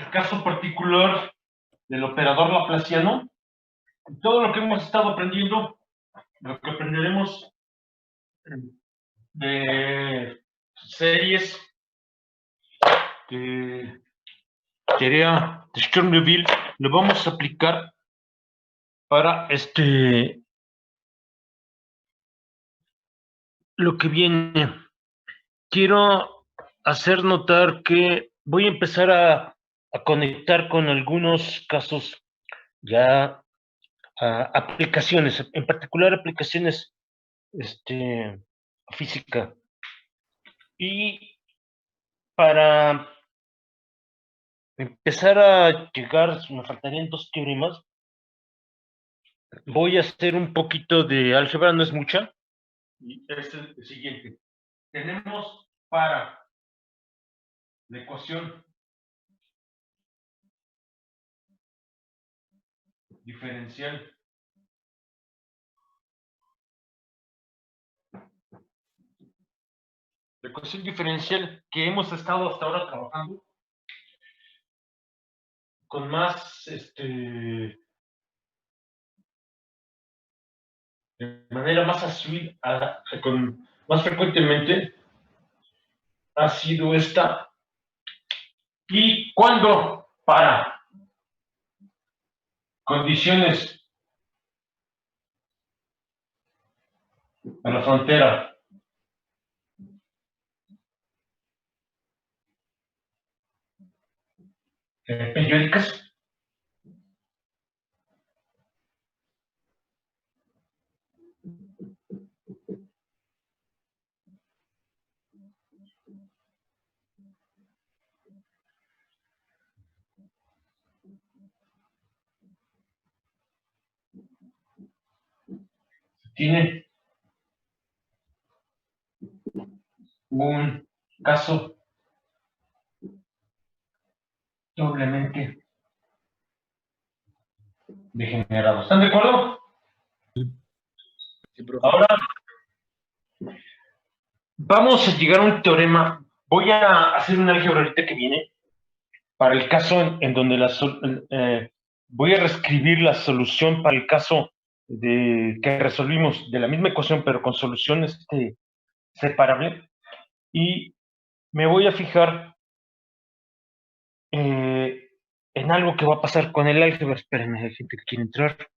el caso particular del operador laplaciano, todo lo que hemos estado aprendiendo, lo que aprenderemos de series de teoría de Sturm-Liouville, lo vamos a aplicar para lo que viene. Quiero hacer notar que voy a empezar a conectar con algunos casos ya aplicaciones, en particular aplicaciones física. Y para empezar a llegar, me faltarían 2 teoremas. Voy a hacer un poquito de álgebra, no es mucha. Y es el siguiente. Tenemos para la ecuación diferencial que hemos estado hasta ahora trabajando con más, de manera más azul, con más frecuentemente, ha sido esta. Y cuando para condiciones a la frontera periódicas, tiene un caso doblemente degenerado. ¿Están de acuerdo? Sí, profe. Ahora vamos a llegar a un teorema. Voy a hacer un álgebra ahorita que viene para el caso en donde voy a reescribir la solución para el caso que resolvimos de la misma ecuación, pero con solución separable. Y me voy a fijar en algo que va a pasar con el álgebra. Espérenme, hay gente que quiere entrar.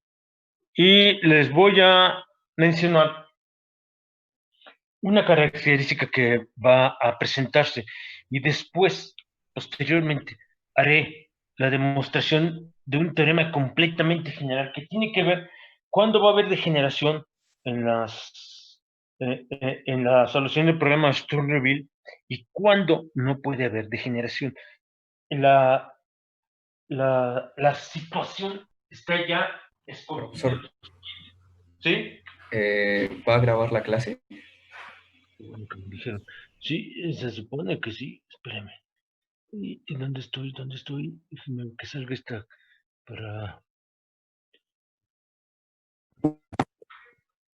Y les voy a mencionar una característica que va a presentarse y después, posteriormente, haré la demostración de un teorema completamente general que tiene que ver cuándo va a haber degeneración en la solución del problema de Sturm-Liouville y cuándo no puede haber degeneración. La, la situación está ya escogida. Profesor, ¿Sí? ¿va a grabar la clase? Bueno, que me dijeron. Sí, se supone que sí. Espérame. ¿Y dónde estoy? ¿Dónde estoy? Déjame que salga esta para...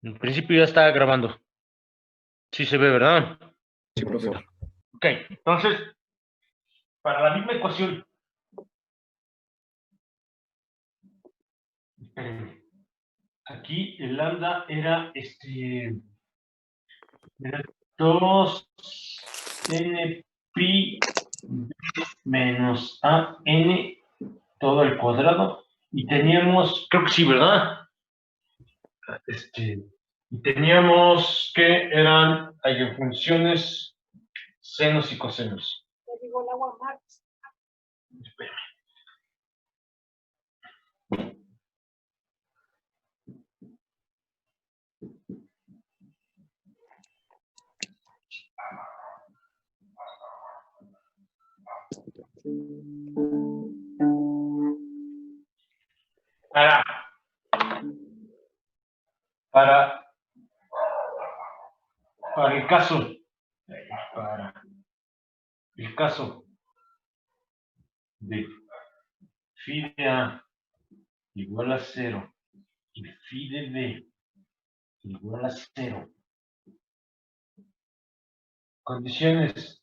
En principio ya está grabando. Sí se ve, ¿verdad? Sí, profesor. Ok, entonces, para la misma ecuación, espérenme, aquí el lambda era era 2 n pi menos a n todo al cuadrado y teníamos, creo que sí, ¿verdad? Y teníamos que eran funciones senos y cosenos. Espérame. Para, para, para el caso, para el caso de phi de A igual a 0 y phi de B igual a 0, condiciones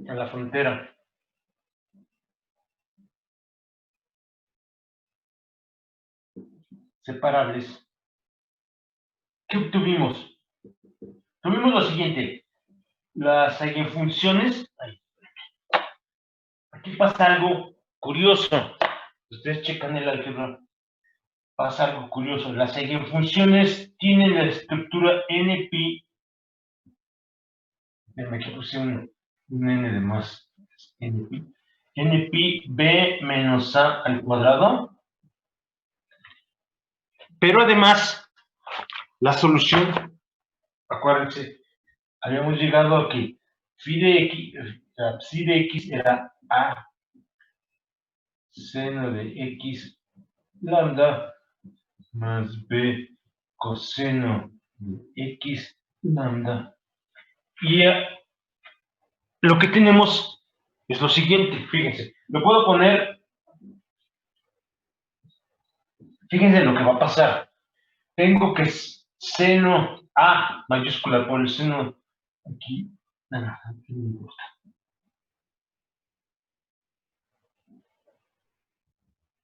a la frontera. Separables. ¿Qué obtuvimos? Tuvimos lo siguiente. Las eigenfunciones. Aquí pasa algo curioso. Ustedes checan el álgebra. Pasa algo curioso. Las eigenfunciones tienen la estructura NP. Aquí puse un N de más. NP. NP B menos A al cuadrado. Pero además, la solución, acuérdense, habíamos llegado a que psi de X era A seno de X lambda más B coseno de X lambda. Y lo que tenemos es lo siguiente, fíjense, lo puedo poner, fíjense lo que va a pasar. Tengo que seno A mayúscula por el seno aquí, aquí no importa.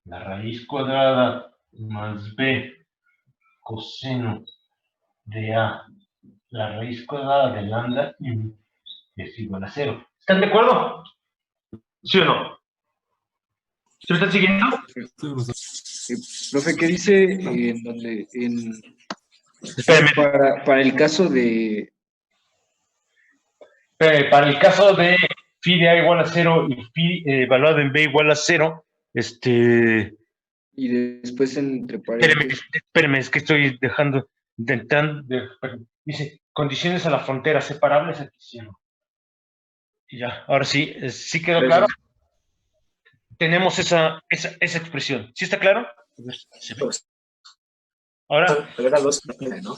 La raíz cuadrada más B coseno de A, la raíz cuadrada de lambda es igual a 0. ¿Están de acuerdo? ¿Sí o no? ¿Se lo están siguiendo? Profe, ¿qué dice en donde Espérenme. para el caso de Para el caso de phi de A igual a 0 y phi evaluado en B igual a 0, y después entre paréntesis? espérenme, es que estoy intentando, dice, condiciones a la frontera separables aquí sí. Y ya, ahora sí, ¿sí quedó claro? Tenemos esa expresión. ¿Sí está claro? Ahora. Pero era 2πm, ¿no?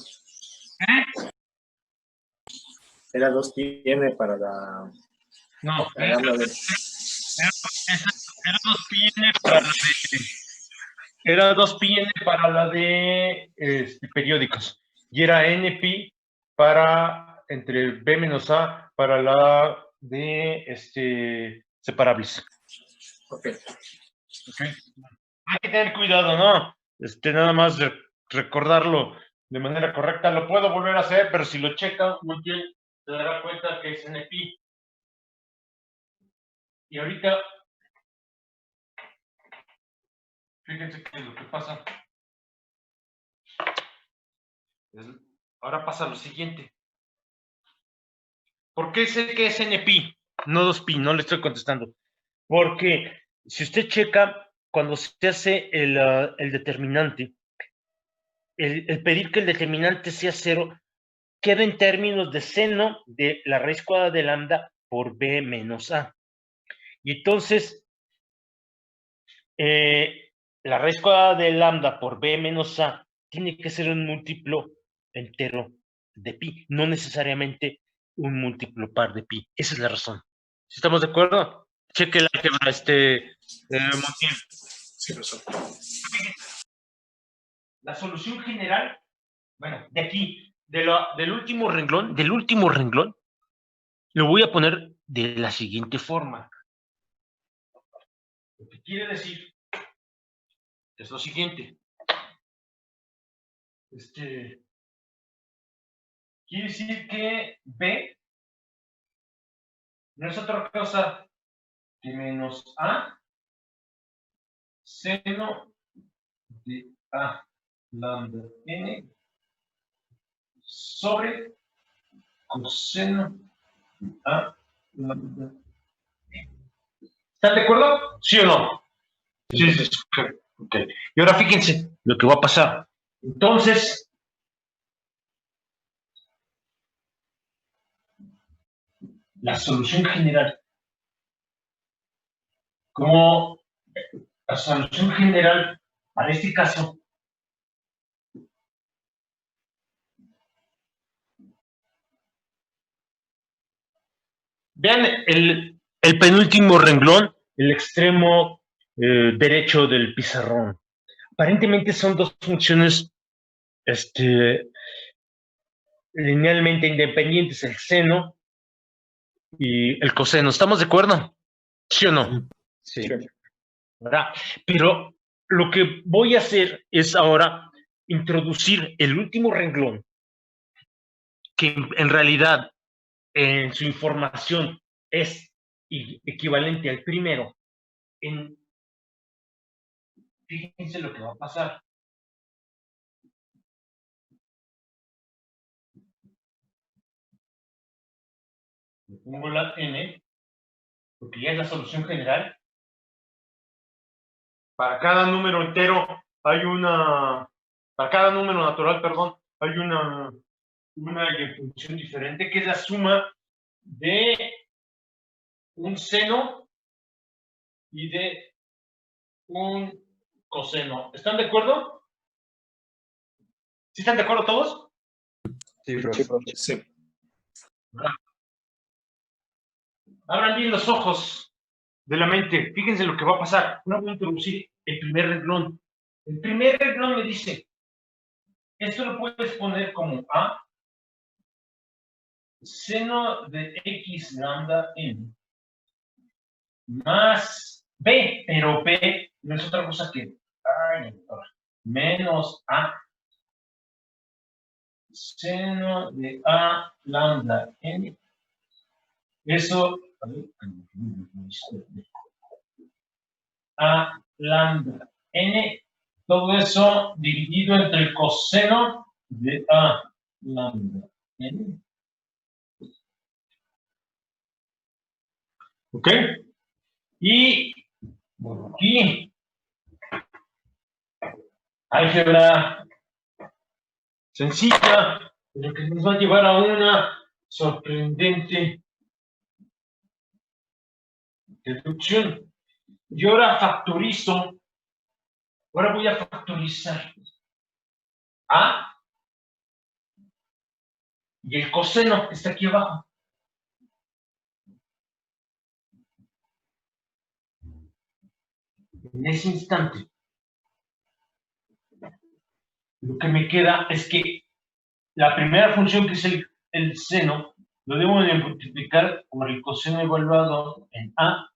Era 2πm para la... No, Era era 2πn para la de... Era 2πn para la de periódicos. Y era npi para entre B menos A para la de separables. Ok. Hay que tener cuidado, ¿no? Nada más recordarlo de manera correcta. Lo puedo volver a hacer, pero si lo checan muy bien, se dará cuenta que es npi. Y ahorita, fíjense qué es lo que pasa. Ahora pasa lo siguiente. ¿Por qué sé que es npi? No 2pi, no le estoy contestando. Porque si usted checa, cuando se hace el determinante, el pedir que el determinante sea 0, queda en términos de seno de la raíz cuadrada de lambda por B menos A. Y entonces, la raíz cuadrada de lambda por B menos A tiene que ser un múltiplo entero de pi, no necesariamente un múltiplo par de pi. Esa es la razón. ¿Sí estamos de acuerdo? Cheque el álgebra, Montiel. Sí, profesor. La solución general, bueno, de aquí, del último renglón, lo voy a poner de la siguiente forma. Lo que quiere decir es lo siguiente. Quiere decir que B no es otra cosa que menos A seno de A lambda n sobre coseno de A lambda n. ¿Están de acuerdo? ¿Sí o no? Sí, sí, sí. Okay. Y ahora fíjense lo que va a pasar. Entonces, la solución general, como la solución general para este caso, vean el penúltimo renglón, el extremo derecho del pizarrón. Aparentemente son dos funciones linealmente independientes, el seno y el coseno. ¿Estamos de acuerdo? ¿Sí o no? Sí. ¿Verdad? Pero lo que voy a hacer es ahora introducir el último renglón, que en realidad en su información es equivalente al primero. Fíjense lo que va a pasar. Le pongo la n, porque ya es la solución general. Para cada número entero hay una, para cada número natural, perdón, hay una función diferente, que es la suma de un seno y de un coseno. ¿Están de acuerdo? ¿Sí están de acuerdo todos? Sí, profe. Sí. Abran bien los ojos de la mente. Fíjense lo que va a pasar. Ahora voy a introducir el primer renglón. El primer renglón me dice, esto lo puedes poner como A, seno de X lambda n, más B, pero B no es otra cosa que menos A, seno de A lambda n. Eso, A lambda n, todo eso dividido entre el coseno de A lambda n. ¿Ok? Y aquí, álgebra sencilla, pero que nos va a llevar a una sorprendente deducción. Yo ahora factorizo, ahora voy a factorizar A y el coseno está aquí abajo. En ese instante, lo que me queda es que la primera función, que es el seno, lo debo de multiplicar por el coseno evaluado en A.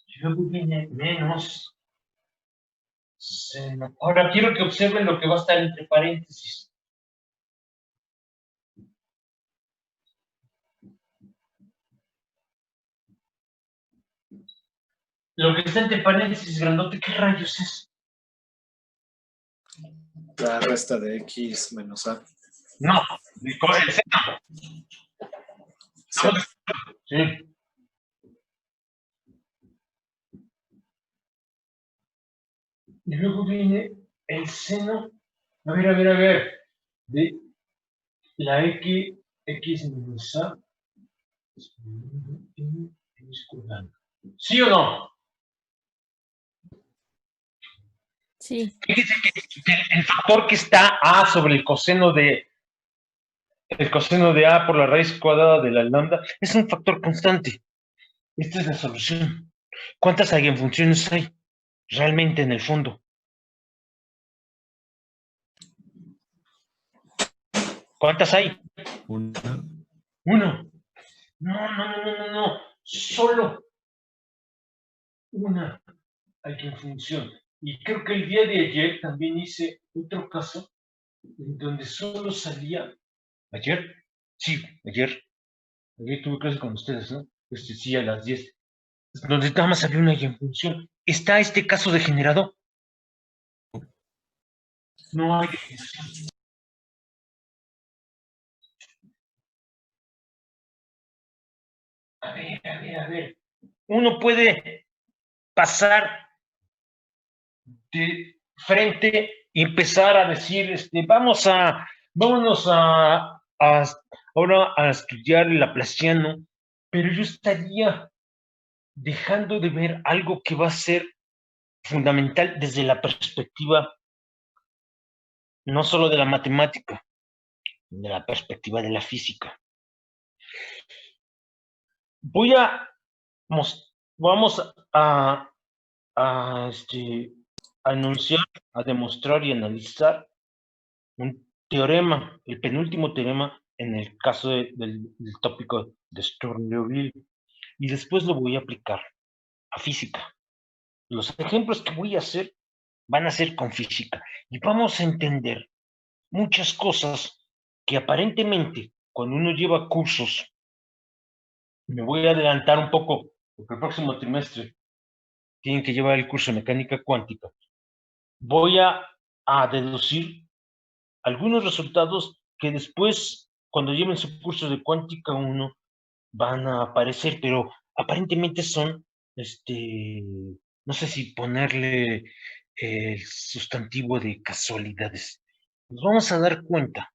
Y luego viene menos seno. Ahora quiero que observen lo que va a estar entre paréntesis. Lo que está entre paréntesis grandote, ¿qué rayos es? La resta de X menos A. No, el seno. Sí. Sí. Y luego viene el seno. A ver. De la X menos A. ¿Sí o no? Sí. Fíjense que el factor que está A sobre el coseno de A por la raíz cuadrada de la lambda es un factor constante. Esta es la solución. ¿Cuántas eigenfunciones hay realmente en el fondo? ¿Cuántas hay? Una. Uno. No. Solo una eigenfunción. Y creo que el día de ayer también hice otro caso en donde solo salía. ¿Ayer? Sí, ayer. Ayer tuve clase con ustedes, ¿no? Sí, a las 10. Donde nada más había una eigenfunción. ¿Está este caso degenerado? No hay degeneración. A ver. Uno puede pasar de frente y empezar a decir, vámonos ahora a estudiar el laplaciano, pero yo estaría dejando de ver algo que va a ser fundamental desde la perspectiva no solo de la matemática, de la perspectiva de la física. Vamos a anunciar, a demostrar y analizar un teorema, el penúltimo teorema en el caso del tópico de Sturm-Liouville, y después lo voy a aplicar a física. Los ejemplos que voy a hacer van a ser con física y vamos a entender muchas cosas que aparentemente cuando uno lleva cursos, me voy a adelantar un poco, porque el próximo trimestre tienen que llevar el curso de mecánica cuántica, voy a deducir algunos resultados que después, cuando lleven su curso de cuántica 1, van a aparecer, pero aparentemente son, no sé si ponerle el sustantivo de casualidades. Nos vamos a dar cuenta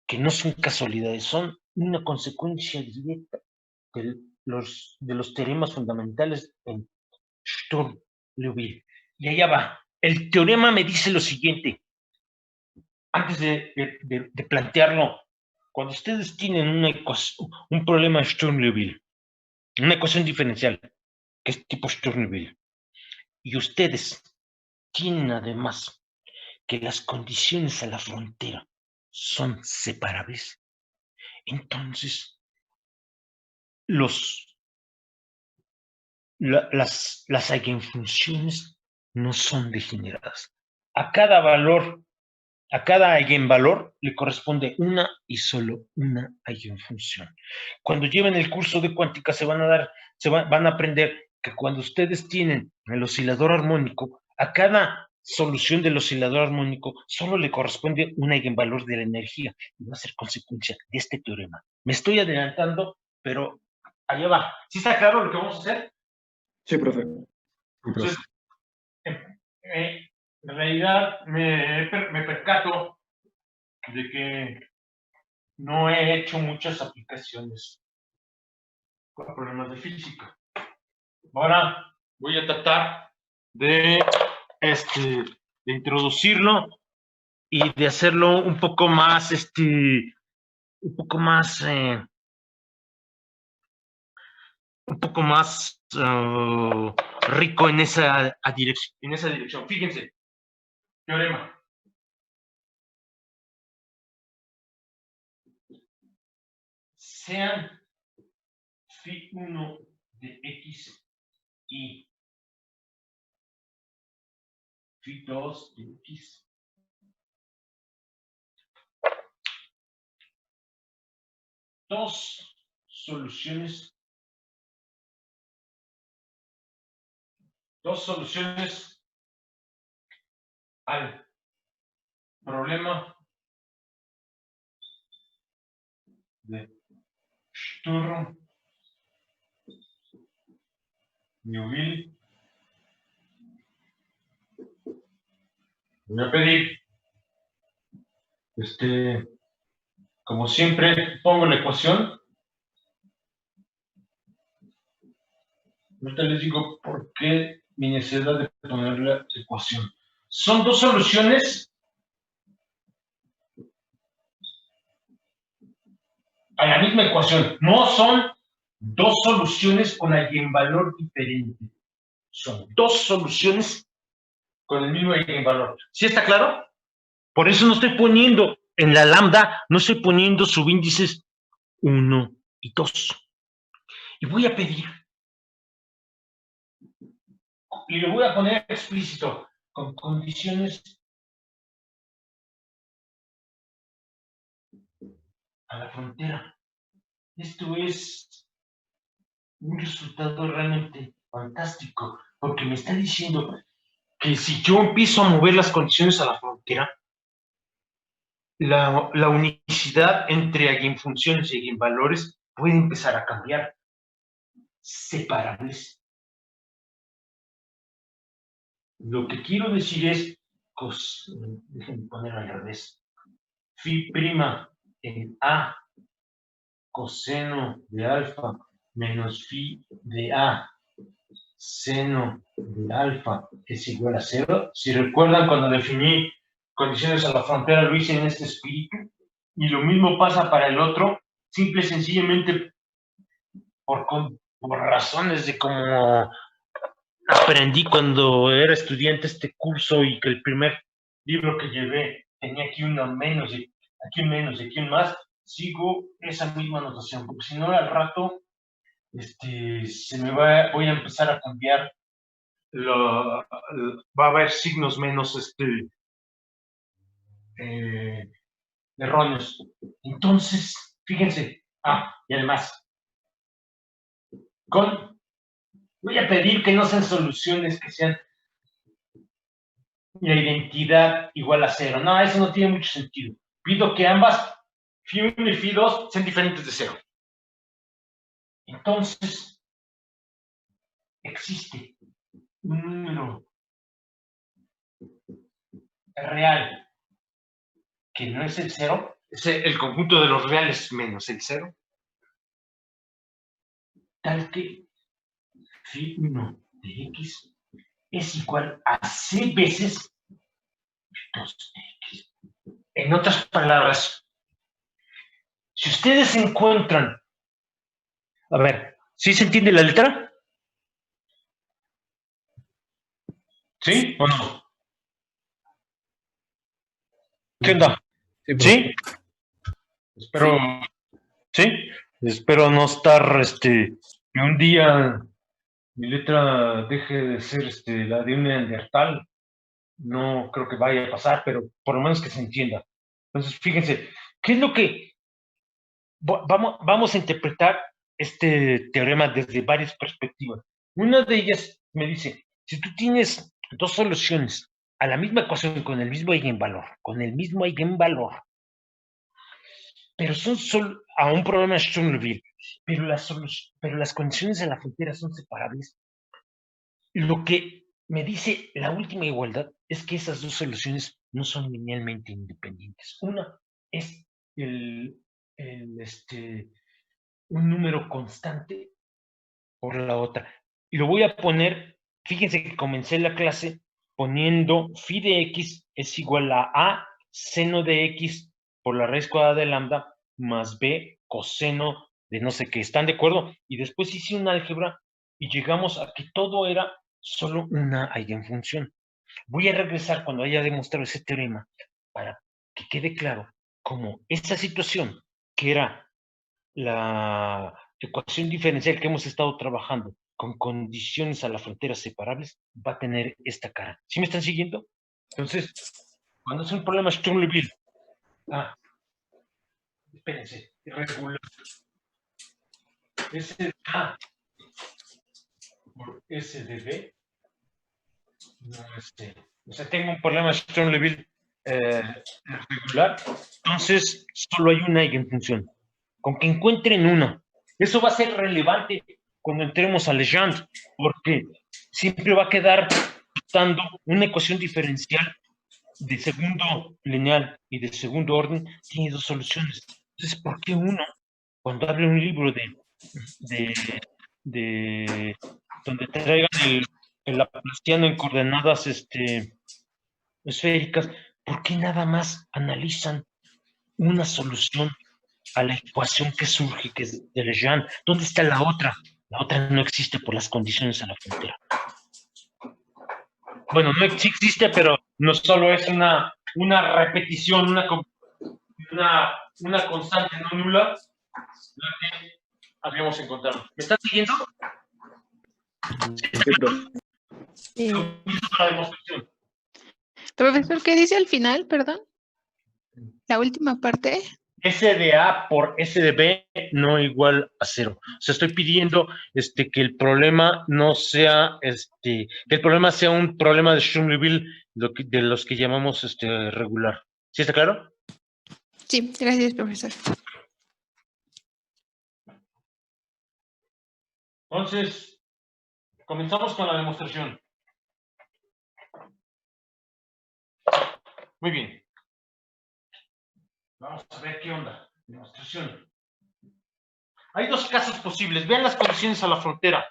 que no son casualidades, son una consecuencia directa de los teoremas fundamentales en Sturm-Liouville. Y allá va. El teorema me dice lo siguiente, antes de plantearlo, cuando ustedes tienen un problema de Sturm-Liouville, una ecuación diferencial, que es tipo Sturm-Liouville, y ustedes tienen además que las condiciones a la frontera son separables, entonces las eigenfunciones no son degeneradas. A cada eigenvalor le corresponde una y solo una eigenfunción. Cuando lleven el curso de cuántica van a aprender que cuando ustedes tienen el oscilador armónico, a cada solución del oscilador armónico solo le corresponde un eigenvalor de la energía y va a ser consecuencia de este teorema. Me estoy adelantando, pero allá va. ¿Sí está claro lo que vamos a hacer? Sí, profe. Entonces, en realidad me percato de que no he hecho muchas aplicaciones con problemas de física. Ahora voy a tratar de introducirlo y de hacerlo un poco más, rico en esa dirección. Fíjense, teorema. Sean phi1 de x y phi2 de x dos soluciones al problema de Sturm-Liouville. Voy a pedir, como siempre, pongo la ecuación. Ahorita les digo por qué mi necesidad de poner la ecuación. Son dos soluciones a la misma ecuación. No son dos soluciones con eigenvalor diferente. Son dos soluciones con el mismo eigenvalor. ¿Sí está claro? Por eso no estoy poniendo en la lambda, no estoy poniendo subíndices 1 y 2. Y voy a pedir, y lo voy a poner explícito, con condiciones a la frontera. Esto es un resultado realmente fantástico, porque me está diciendo que si yo empiezo a mover las condiciones a la frontera, la unicidad entre eigenfunciones y eigenvalores puede empezar a cambiar. Separables. Lo que quiero decir es, déjenme poner al revés, phi prima en A coseno de alfa menos phi de A seno de alfa es igual a 0. Si recuerdan, cuando definí condiciones a la frontera, lo hice en este espíritu. Y lo mismo pasa para el otro, simple y sencillamente por razones de cómo aprendí cuando era estudiante este curso y que el primer libro que llevé tenía aquí uno menos, y aquí un menos, y aquí un más, sigo esa misma notación, porque si no al rato voy a empezar a cambiar, va a haber signos menos erróneos. Entonces, fíjense, y además, voy a pedir que no sean soluciones que sean la identidad igual a 0. No, eso no tiene mucho sentido. Pido que ambas, φ1 y φ2, sean diferentes de 0. Entonces, existe un número real que no es el 0, es el conjunto de los reales menos el 0, tal que φ1 de x es igual a c veces 2 de x. En otras palabras, si ustedes encuentran, a ver, ¿sí se entiende la letra? ¿Sí o no? ¿Qué onda? ¿Sí? Espero, ¿sí? Espero no estar, que un día mi letra deje de ser la de un neandertal. No creo que vaya a pasar, pero por lo menos que se entienda. Entonces, fíjense, ¿qué es lo que vamos a interpretar este teorema desde varias perspectivas? Una de ellas me dice, si tú tienes dos soluciones a la misma ecuación con el mismo eigenvalor, pero son solo a un problema de Sturm-Liouville, pero las condiciones de la frontera son separables. Lo que me dice la última igualdad es que esas dos soluciones no son linealmente independientes. Una es un número constante por la otra. Y lo voy a poner, fíjense que comencé la clase poniendo phi de x es igual a seno de x por la raíz cuadrada de lambda más b coseno de no sé qué. ¿Están de acuerdo? Y después hice un álgebra y llegamos a que todo era solo una eigenfunción. Voy a regresar cuando haya demostrado ese teorema para que quede claro cómo esta situación, que era la ecuación diferencial que hemos estado trabajando con condiciones a la frontera separables, va a tener esta cara. ¿Sí me están siguiendo? Entonces, cuando es un problema Sturm-Liouville, espérense, irregular, S de A por S de B, no, o sea, tengo un problema Sturm-Liouville regular, entonces solo hay una eigenfunción. Con que encuentren una. Eso va a ser relevante cuando entremos a Legendre, porque siempre va a quedar dando una ecuación diferencial de segundo lineal y de segundo orden, tiene dos soluciones. Entonces, ¿por qué uno, cuando abre un libro donde traigan el laplaciano en coordenadas esféricas, ¿por qué nada más analizan una solución a la ecuación que surge, que es de Legendre? ¿Dónde está la otra? La otra no existe por las condiciones a la frontera. Bueno, no sí existe, pero no solo es una repetición, una constante no nula la que habíamos encontrado. ¿Me estás siguiendo? Sí. La demostración. Profesor, ¿qué dice al final? Perdón. La última parte. S de A por S de B no igual a 0. O sea, estoy pidiendo que el problema no sea, que el problema sea un problema de Sturm-Liouville de los que llamamos regular. ¿Sí está claro? Sí, gracias, profesor. Entonces, comenzamos con la demostración. Muy bien. Vamos a ver qué onda. Demostración. Hay dos casos posibles. Vean las condiciones a la frontera.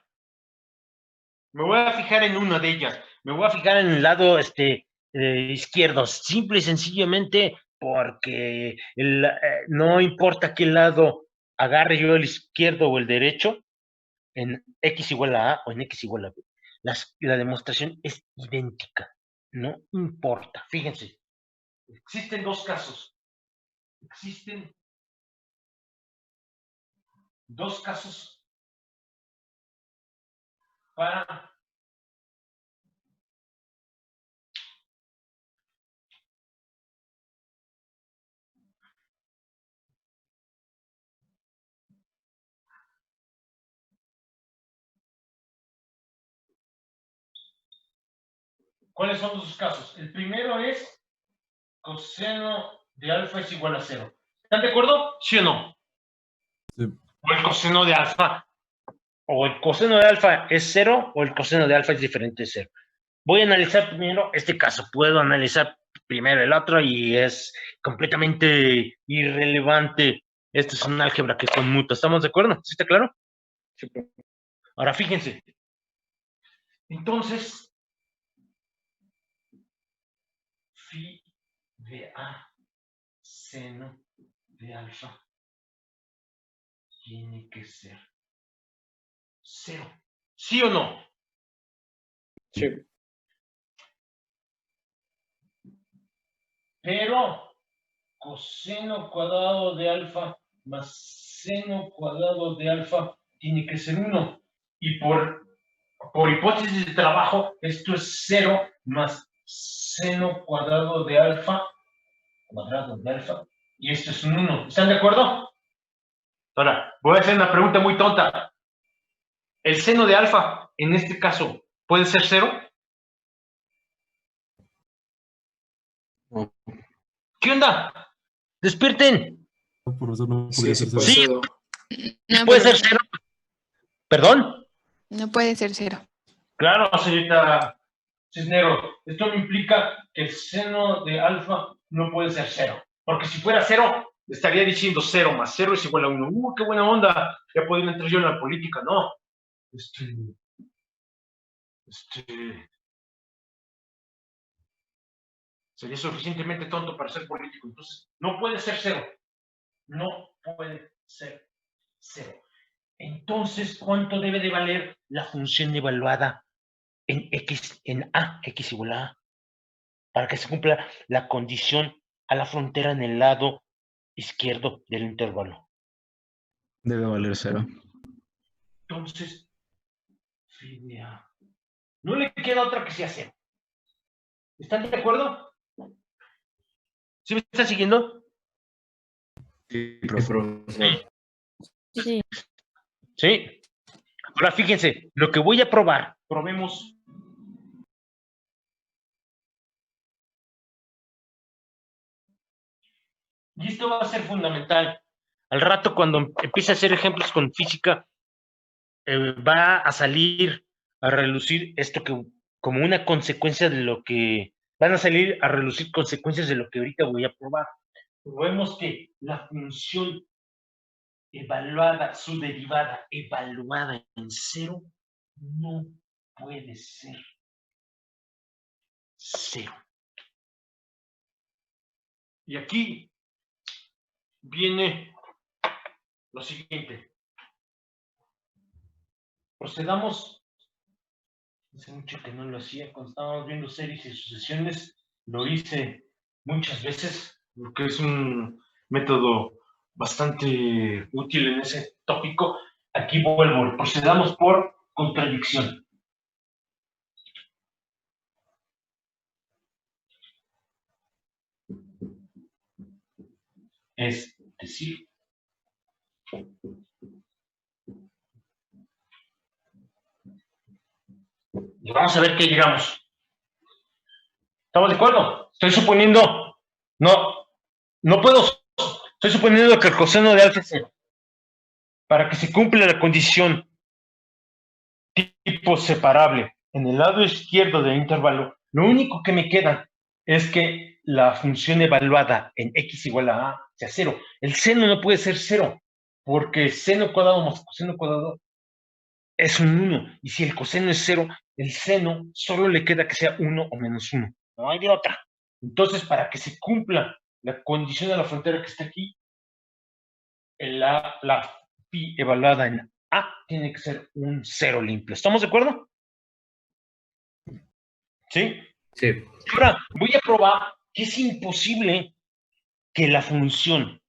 Me voy a fijar en una de ellas. Me voy a fijar en el lado izquierdo. Simple y sencillamente porque no importa qué lado agarre yo, el izquierdo o el derecho, en x igual a A o en x igual a B. La demostración es idéntica. No importa. Fíjense. Existen dos casos. Existen dos casos para ¿cuáles son los casos? El primero es coseno de alfa es igual a 0. ¿Están de acuerdo? ¿Sí o no? Sí. O el coseno de alfa. O el coseno de alfa es 0 o el coseno de alfa es diferente de 0. Voy a analizar primero este caso. Puedo analizar primero el otro y es completamente irrelevante. Esto es un álgebra que conmuta. ¿Estamos de acuerdo? ¿Sí está claro? Sí. Ahora fíjense. Entonces, phi de A seno de alfa tiene que ser 0. ¿Sí o no? Sí. Pero coseno cuadrado de alfa más seno cuadrado de alfa tiene que ser 1. Y por hipótesis de trabajo, esto es 0 más seno cuadrado de alfa, y esto es un 1. ¿Están de acuerdo? Ahora, voy a hacer una pregunta muy tonta. ¿El seno de alfa, en este caso, puede ser 0? No, ¿Qué onda? ¡Despierten! profesor, no Sí, podría sí ser puede cero. ser. No, ¿Puede ser profesor, 0? ¿Perdón? no puede ser 0. Claro, señorita Cisneros. Esto no implica que el seno de alfa no puede ser 0. Porque si fuera 0, estaría diciendo 0 más 0 es igual a 1. ¡Qué buena onda! Ya podría entrar yo en la política. No. Sería suficientemente tonto para ser político. Entonces, no puede ser 0. No puede ser 0. Entonces, ¿cuánto debe de valer la función evaluada en x, en a, x igual a a? Para que se cumpla la condición a la frontera en el lado izquierdo del intervalo. Debe valer 0. Entonces, no le queda otra que sea 0. ¿Están de acuerdo? ¿Sí me están siguiendo? Sí, Profesor. Sí. Sí. Ahora fíjense, lo que voy a probar, probemos. Y esto va a ser fundamental. Al rato, cuando empiece a hacer ejemplos con física, va a salir a relucir esto que como una consecuencia de lo que van a salir a relucir consecuencias de lo que ahorita voy a probar. Vemos que la función evaluada, su derivada evaluada en 0, no puede ser 0. Y aquí viene lo siguiente. Procedamos. Hace mucho que no lo hacía. Cuando estábamos viendo series y sucesiones, lo hice muchas veces, porque es un método bastante útil en ese tópico. Aquí vuelvo. Procedamos por contradicción. Es decir, y vamos a ver qué llegamos. ¿Estamos de acuerdo? Estoy suponiendo, no puedo, estoy suponiendo que el coseno de alfa es 0. Para que se cumpla la condición tipo separable en el lado izquierdo del intervalo, lo único que me queda es que la función evaluada en x igual a sea 0. El seno no puede ser 0, porque seno cuadrado más coseno cuadrado es un 1. Y si el coseno es 0, el seno solo le queda que sea 1 o menos 1. No hay de otra. Entonces, para que se cumpla la condición de la frontera que está aquí, la pi evaluada en A tiene que ser un 0 limpio. ¿Estamos de acuerdo? ¿Sí? Sí. Ahora, voy a probar que es imposible que la función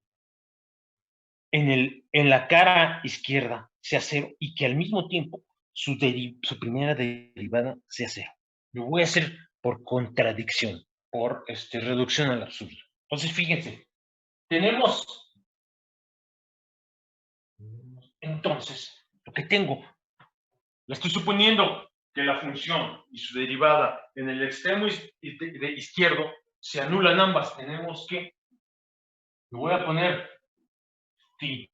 en la cara izquierda sea 0 y que al mismo tiempo su primera derivada sea 0. Lo voy a hacer por contradicción, por reducción al absurdo. Entonces, fíjense, tenemos, entonces, lo que tengo, le estoy suponiendo que la función y su derivada en el extremo izquierdo se anulan ambas. Tenemos que, lo voy a poner, phi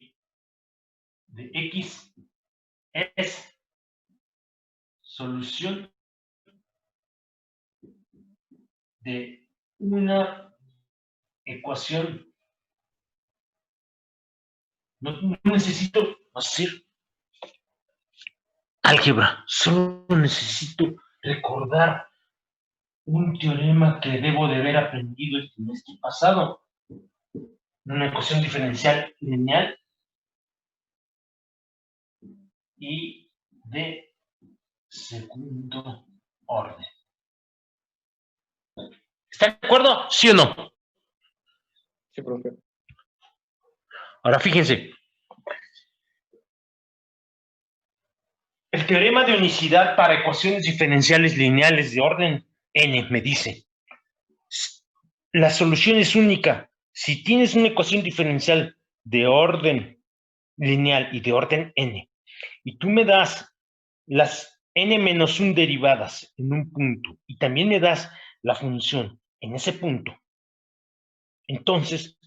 de x es solución de una ecuación. No necesito hacer álgebra, solo necesito recordar un teorema que debo de haber aprendido el semestre pasado. Una ecuación diferencial lineal y de segundo orden. ¿Están de acuerdo? ¿Sí o no? Sí, profe. Ahora fíjense. El teorema de unicidad para ecuaciones diferenciales lineales de orden n me dice, la solución es única. Si tienes una ecuación diferencial de orden lineal y de orden n, y tú me das las n-1 derivadas en un punto, y también me das la función en ese punto, entonces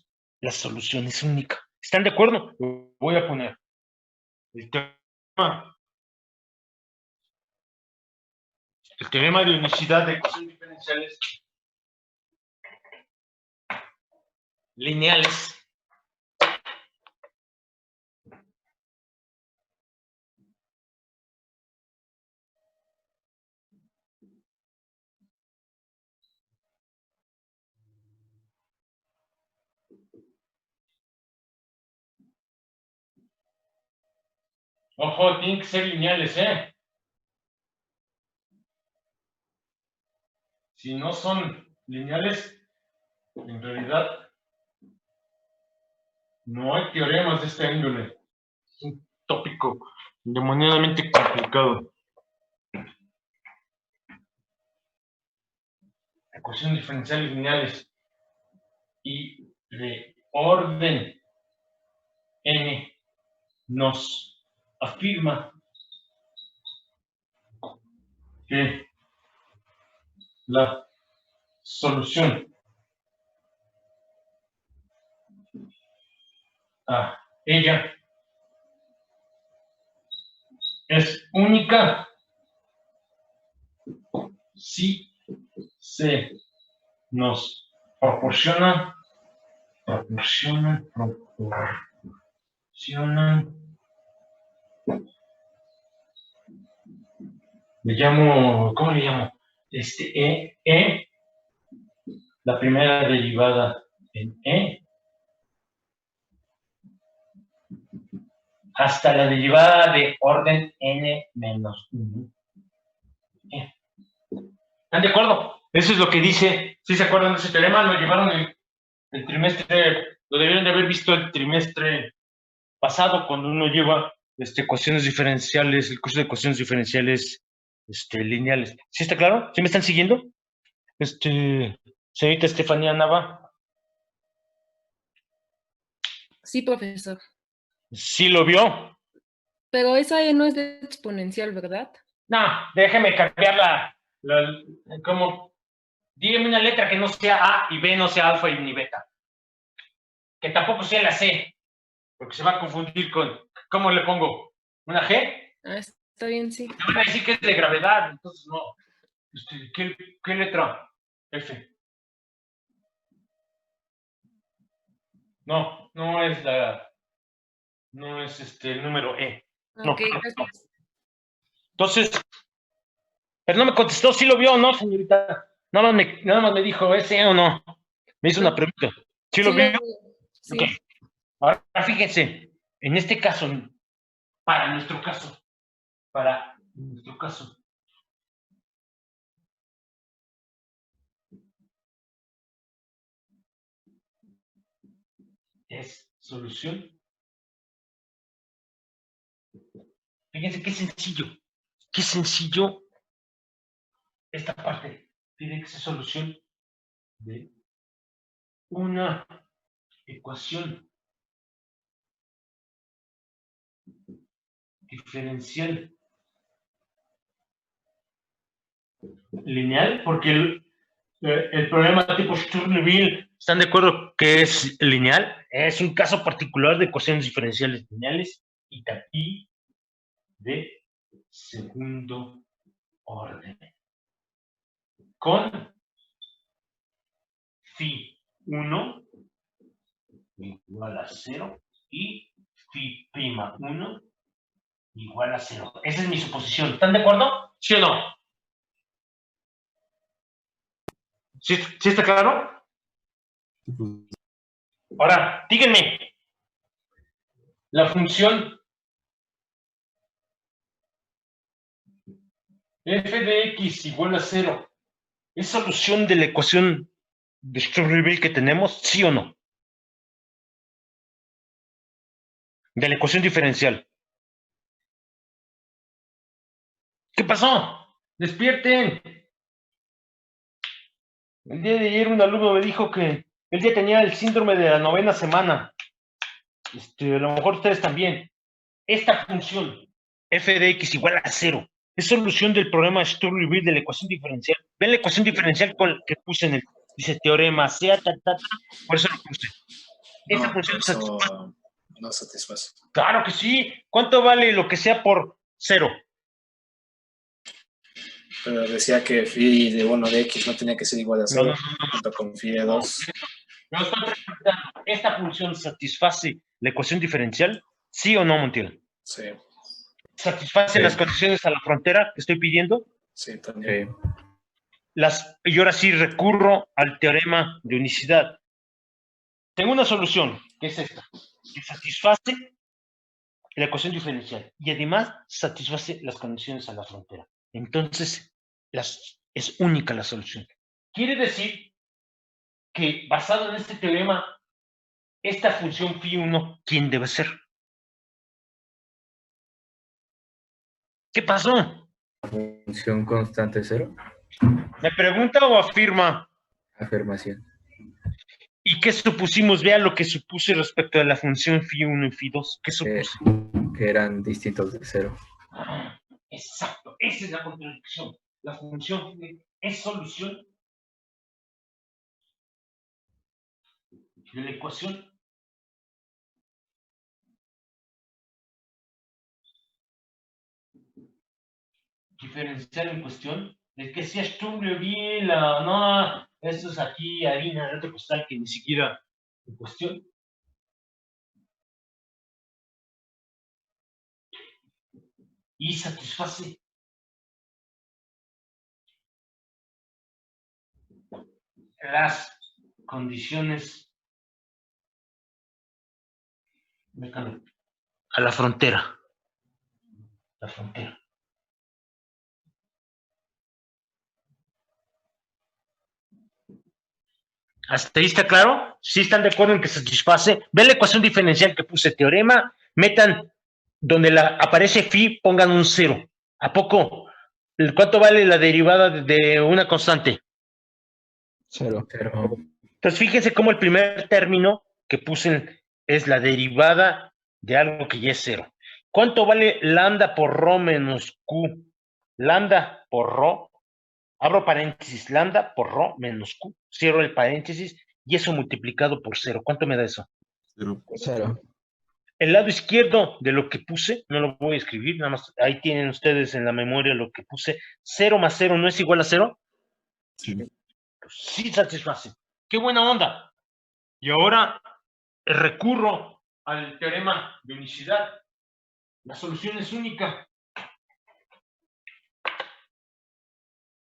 la solución es única. ¿Están de acuerdo? Lo voy a poner. El teorema de unicidad de ecuaciones diferenciales lineales ojo, tienen que ser lineales, ¿eh? Si no son lineales, en realidad no hay teoremas de esta índole. Es un tópico demoniadamente complicado. Ecuaciones diferenciales lineales y de orden n nos afirma que la solución a ella es única si se nos proporcionan le llamo, ¿cómo le llamo? La primera derivada en hasta la derivada de orden n-1. ¿Están de acuerdo? Eso es lo que dice. ¿Sí se acuerdan de ese teorema? Lo llevaron el trimestre, lo debieron de haber visto el trimestre pasado cuando uno lleva ecuaciones diferenciales, el curso de ecuaciones diferenciales lineales. ¿Sí está claro? ¿Sí me están siguiendo? Señorita Estefanía Nava. Sí, profesor. ¿Sí lo vio? Pero esa E no es de exponencial, ¿verdad? No, déjeme cambiar como, dígame una letra que no sea A y B, no sea alfa y ni beta. Que tampoco sea la C, porque se va a confundir con, ¿cómo le pongo? ¿Una G? Ah, está bien, sí. Me van a decir que es de gravedad, entonces no. ¿Qué letra? F. No, no es el número E. No. Ok, gracias. Entonces, pero no me contestó, ¿sí lo vio o no, señorita? Nada más me dijo, ¿es E o no? Me hizo una pregunta. ¿Sí lo vio? Sí. Ok. Ahora fíjense, en este caso, para nuestro caso, es solución. Fíjense qué sencillo esta parte. Tiene que ser solución de una ecuación diferencial lineal, porque el problema tipo Sturm-Liouville, ¿están de acuerdo que es lineal? Es un caso particular de ecuaciones diferenciales lineales y de segundo orden. Con phi 1 igual a 0 y phi prima 1 igual a 0. Esa es mi suposición. ¿Están de acuerdo? ¿Sí o no? ¿Sí está claro? Ahora, díganme, la función f de x igual a 0 es solución de la ecuación de Sturm-Liouville que tenemos, ¿sí o no? De la ecuación diferencial. ¿Qué pasó? ¡Despierten! El día de ayer un alumno me dijo que él ya tenía el síndrome de la 9ª semana. A lo mejor ustedes también. Esta función, f de x igual a 0, es solución del problema de Sturm-Liouville de la ecuación diferencial. Ven la ecuación diferencial que puse en el, dice teorema sea, por eso lo puse. Esta No, función eso no satisface. claro que sí. ¿Cuánto vale lo que sea por 0? Pero decía que phi de 1 de x no tenía que ser igual a 0, No. junto con phi de 2. No estoy preguntando, ¿esta función satisface la ecuación diferencial? ¿Sí o no, Montiel? Sí, ¿Satisface las condiciones a la frontera que estoy pidiendo? sí, también. Y ahora sí recurro al teorema de unicidad. Tengo una solución, que es esta, que satisface la ecuación diferencial y además satisface las condiciones a la frontera. Entonces, es única la solución. Quiere decir que basado en este teorema, esta función phi1, ¿quién debe ser? ¿Qué pasó? Función constante 0. ¿Me pregunta o afirma? Afirmación. ¿Y qué supusimos? Vea lo que supuse respecto de la función phi1 y phi2. ¿Qué supuse? Que eran distintos de 0. Exacto, esa es la contradicción. La función es solución de la ecuación diferencial en cuestión. El que sea Sturm-Liouville, no, eso es aquí harina de otro costal que ni siquiera en cuestión. Y satisface las condiciones a la frontera. La frontera. ¿Hasta ahí está claro? ¿Sí están de acuerdo en que satisface? Ven la ecuación diferencial que puse, teorema, metan donde aparece phi, pongan un 0. ¿A poco? ¿Cuánto vale la derivada de una constante? 0. Entonces, fíjense cómo el primer término que puse es la derivada de algo que ya es 0. ¿Cuánto vale lambda por rho menos q? Lambda por rho, abro paréntesis, lambda por rho menos q, cierro el paréntesis, y eso multiplicado por 0. ¿Cuánto me da eso? 0. El lado izquierdo de lo que puse, no lo voy a escribir, nada más, ahí tienen ustedes en la memoria lo que puse. 0 más 0 no es igual a 0. Sí. Sí satisface. ¡Qué buena onda! Y ahora recurro al teorema de unicidad. La solución es única.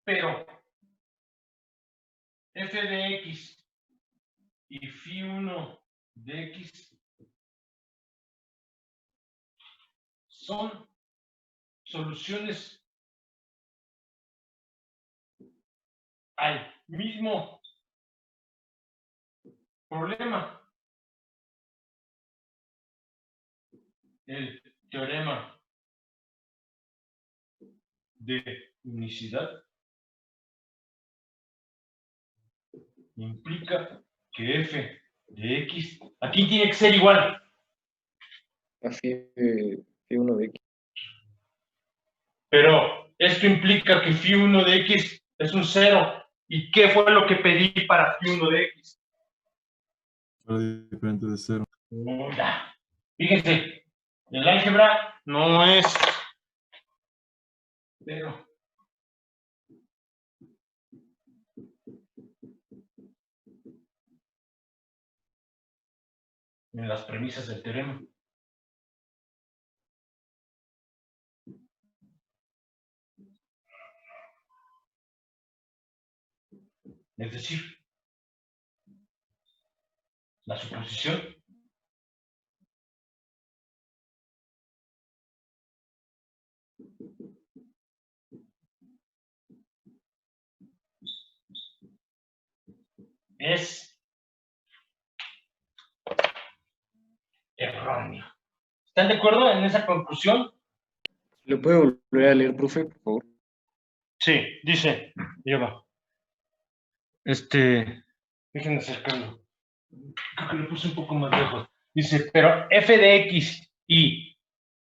Pero f de x y phi1 de x son soluciones al mismo problema. el teorema de unicidad implica que f de x aquí tiene que ser igual. A phi 1 de x. Pero esto implica que phi1 de x es un 0. ¿Y qué fue lo que pedí para phi1 de x? Era diferente de 0. Ya. Fíjense, el álgebra no es 0. En las premisas del teorema. Es decir, la suposición es errónea. ¿Están de acuerdo en esa conclusión? ¿Le puede volver a leer, profe, por favor? Sí, dice, lleva. Déjenme acercarlo. Creo que lo puse un poco más lejos. Dice, pero f de x y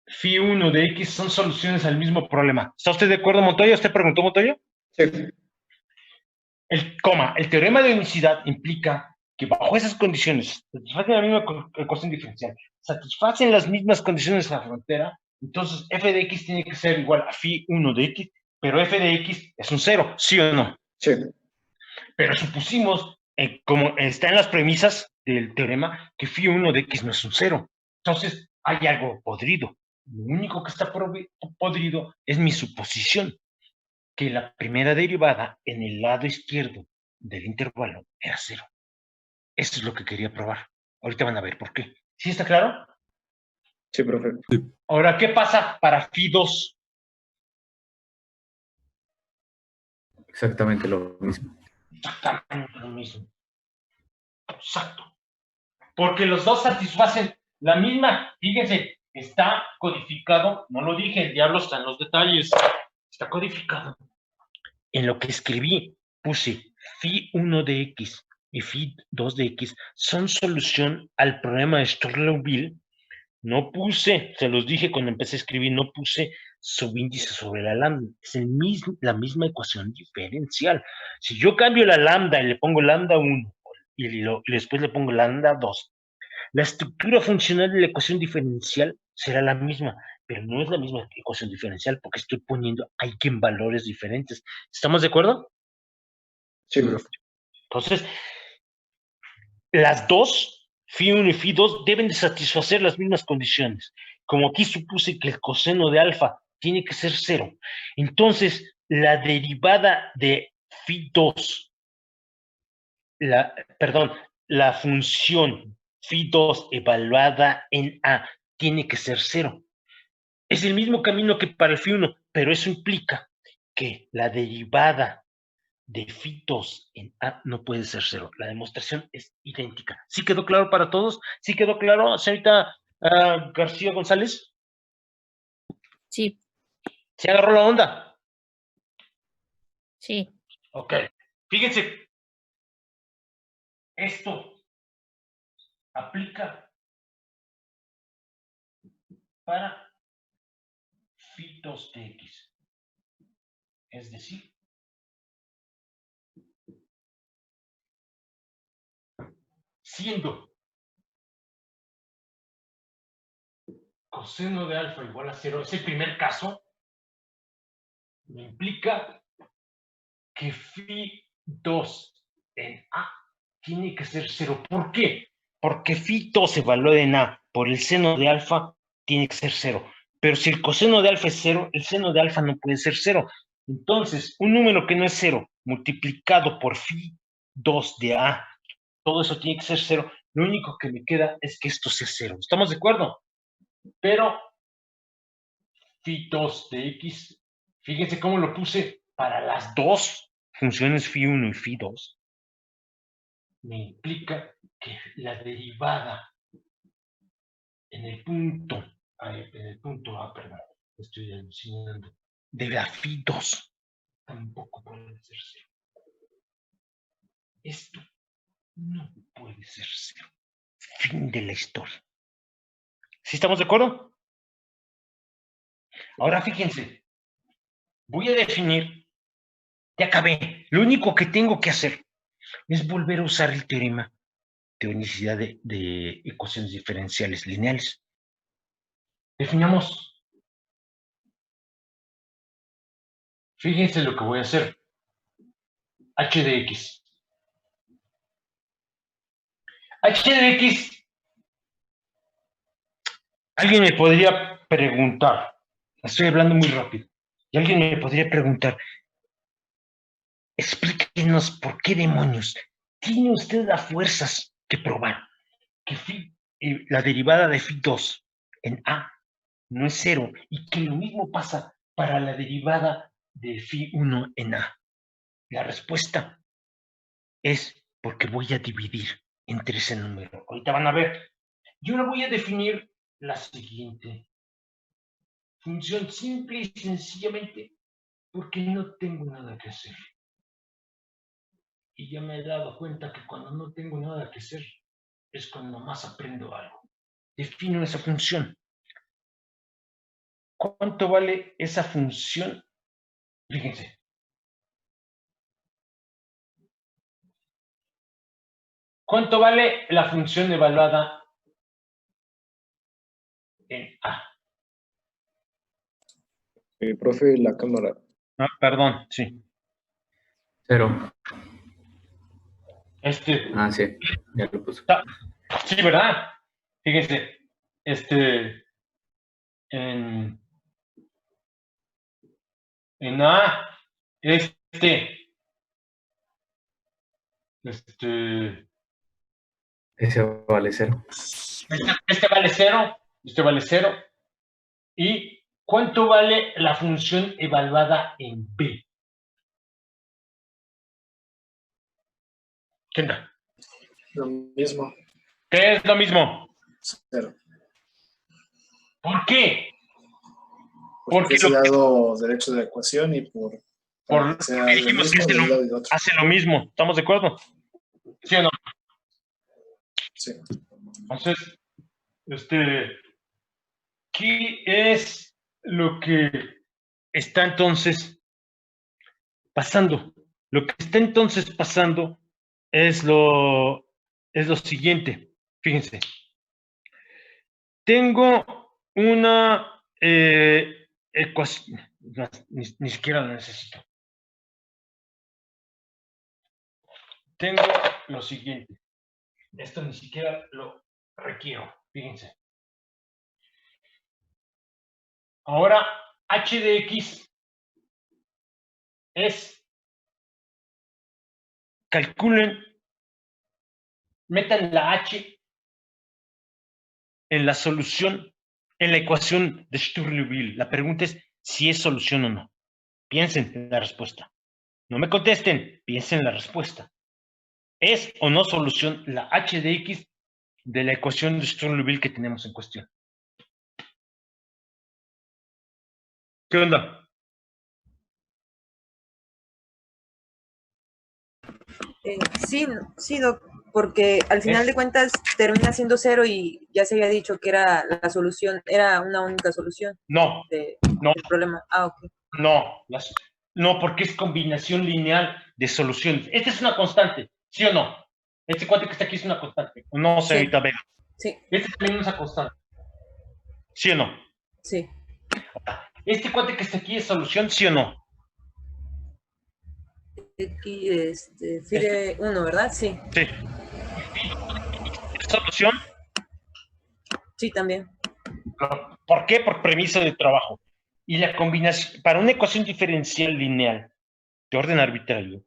phi1 de x son soluciones al mismo problema. ¿Está usted de acuerdo, Montoya? ¿Usted preguntó, Montoya? Sí. El teorema de unicidad implica que bajo esas condiciones satisfacen la misma ecuación diferencial, satisfacen las mismas condiciones de la frontera, entonces f de x tiene que ser igual a phi1 de x, pero f de x es un 0, ¿sí o no? Sí. Pero supusimos, como está en las premisas del teorema, que phi1 de x no es un 0. Entonces, hay algo podrido. Lo único que está podrido es mi suposición, que la primera derivada en el lado izquierdo del intervalo era 0. Eso es lo que quería probar. Ahorita van a ver por qué. ¿Sí está claro? Sí, profe. Ahora, ¿qué pasa para phi2? Exactamente lo mismo. Exactamente lo mismo. Exacto. Porque los dos satisfacen la misma. Fíjense, está codificado, no lo dije, el diablo está en los detalles. Está codificado. En lo que escribí, puse phi1 de x y phi2 de x son solución al problema de Sturley-Liouville. No puse, se los dije cuando empecé a escribir, no puse subíndice sobre la lambda. Es la misma ecuación diferencial. Si yo cambio la lambda y le pongo lambda 1 y después le pongo lambda 2, la estructura funcional de la ecuación diferencial será la misma, pero no es la misma ecuación diferencial porque estoy poniendo eigenvalores diferentes. ¿Estamos de acuerdo? Sí, profe. Entonces, las dos, phi1 y phi2, deben de satisfacer las mismas condiciones. Como aquí supuse que el coseno de alfa tiene que ser 0, entonces la derivada de phi2, la función phi2 evaluada en A tiene que ser 0. Es el mismo camino que para el phi1, pero eso implica que la derivada de phi2 en A no puede ser 0. La demostración es idéntica. ¿Sí quedó claro para todos? ¿Sí quedó claro, señorita García González? Sí, ¿Se agarró la onda? sí. Ok. Fíjense. Esto aplica para phi2 de x. Es decir, siendo coseno de alfa igual a 0, es el primer caso, me implica que phi2 en A tiene que ser 0. ¿Por qué? Porque phi2 se evalúa en A por el seno de alfa, tiene que ser 0. Pero si el coseno de alfa es 0, el seno de alfa no puede ser 0. Entonces, un número que no es 0 multiplicado por phi2 de A, todo eso tiene que ser 0. Lo único que me queda es que esto sea 0. ¿Estamos de acuerdo? Pero phi2 de x, fíjense cómo lo puse para las dos funciones phi1 y phi2, me implica que la derivada en el punto en el punto A, perdón, estoy alucinando, de la phi 2, tampoco puede ser 0. Esto no puede ser 0. Fin de la historia. ¿Sí estamos de acuerdo? Ahora fíjense, voy a definir, ya acabé, lo único que tengo que hacer es volver a usar el teorema de unicidad de ecuaciones diferenciales lineales. Definamos. Fíjense lo que voy a hacer. H de X. H de X. Alguien me podría preguntar, estoy hablando muy rápido, y alguien me podría preguntar, explíquenos por qué demonios tiene usted a fuerzas que probar que la derivada de phi 2 en A no es 0 y que lo mismo pasa para la derivada de phi 1 en A. La respuesta es porque voy a dividir entre ese número. Ahorita van a ver. Yo le voy a definir la siguiente función simple y sencillamente porque no tengo nada que hacer. Y ya me he dado cuenta que cuando no tengo nada que hacer es cuando más aprendo algo. Defino esa función. ¿Cuánto vale esa función? Fíjense. ¿Cuánto vale la función evaluada en A? Profe, la cámara. Ah, perdón, sí. 0. Ah, sí, ya lo puso. Sí, ¿verdad? Fíjense, en A, Ese vale 0. Este vale 0. ¿Y cuánto vale la función evaluada en B? ¿Qué onda? Lo mismo. ¿Qué es lo mismo? 0. ¿Por qué? Porque es el lado derecho de la ecuación y porque dijimos que hace lo mismo. ¿Estamos de acuerdo? ¿Sí o no? Sí. Entonces, ¿qué es lo que está entonces pasando? Lo que está entonces pasando es lo siguiente. Fíjense. Tengo una ecuación. Ni siquiera la necesito. Tengo lo siguiente. Esto ni siquiera lo requiero. Fíjense. Ahora, h de x es, calculen, metan la h en la solución, en la ecuación de Sturley-Weil. La pregunta es si es solución o no. Piensen en la respuesta. No me contesten, piensen en la respuesta. ¿Es o no solución la h de x de la ecuación de Sturley-Weil que tenemos en cuestión? ¿Qué onda? Sí, Doc, porque al final de cuentas termina siendo 0 y ya se había dicho que era la solución, era una única solución No, del no, problema. Ah, ok. no, porque es combinación lineal de soluciones. Esta es una constante, ¿sí o no? Este cuate que está aquí es una constante. No sé, Sí. ahorita veo. Sí, Este también es una constante. ¿Sí o no? sí. Este cuate que está aquí es solución, ¿sí o no? Aquí, phi de 1, ¿verdad? Sí. Sí. ¿Es solución? Sí, también. ¿Por qué? Por premisa de trabajo. Y la combinación, para una ecuación diferencial lineal de orden arbitrario,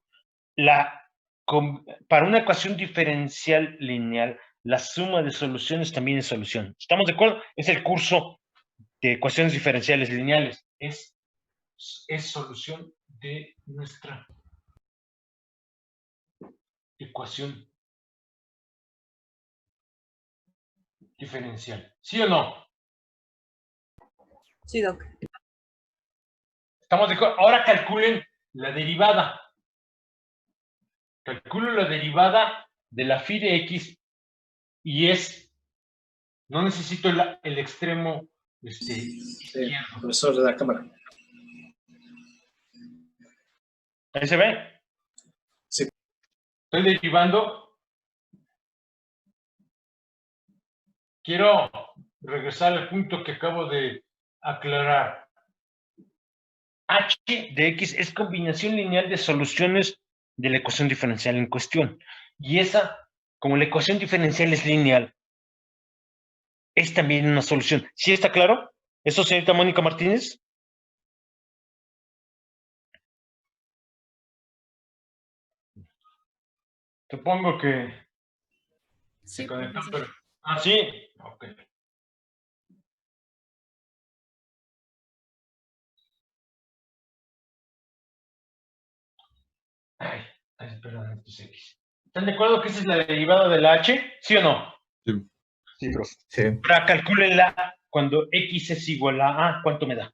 para una ecuación diferencial lineal, la suma de soluciones también es solución. ¿Estamos de acuerdo? Es el curso de ecuaciones diferenciales lineales. Es solución de nuestra ecuación diferencial. ¿Sí o no? Sí, Doc. ¿Estamos de acuerdo? Ahora calculen la derivada. Calculo la derivada de la phi de x y no necesito el extremo Sí, izquierdo. profesor de la cámara. ¿Ahí se ve? Sí. Estoy derivando. Quiero regresar al punto que acabo de aclarar. H de x es combinación lineal de soluciones de la ecuación diferencial en cuestión. Y esa, como la ecuación diferencial es lineal, es también una solución. ¿Sí está claro? ¿Eso, señorita Mónica Martínez? Supongo que Sí, se conectó, profesor. pero... Ah, sí. Ok. Ay, perdón, esto es X. ¿Están de acuerdo que esa es la derivada de la H? ¿Sí o no? Sí. Sí, profe. Sí. Ahora calcúlenla cuando X es igual a A. ¿Cuánto me da?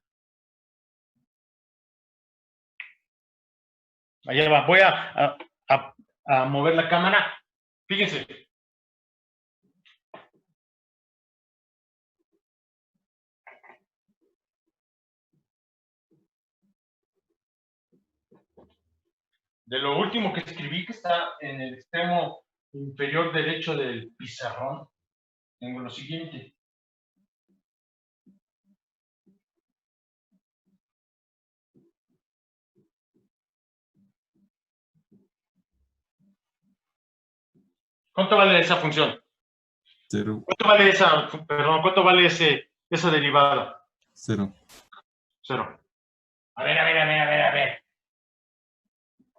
Allá va. Voy a mover la cámara. Fíjense. De lo último que escribí, que está en el extremo inferior derecho del pizarrón, tengo lo siguiente. ¿Cuánto vale esa función? 0. ¿Cuánto vale cuánto vale esa derivada? 0. 0. A ver.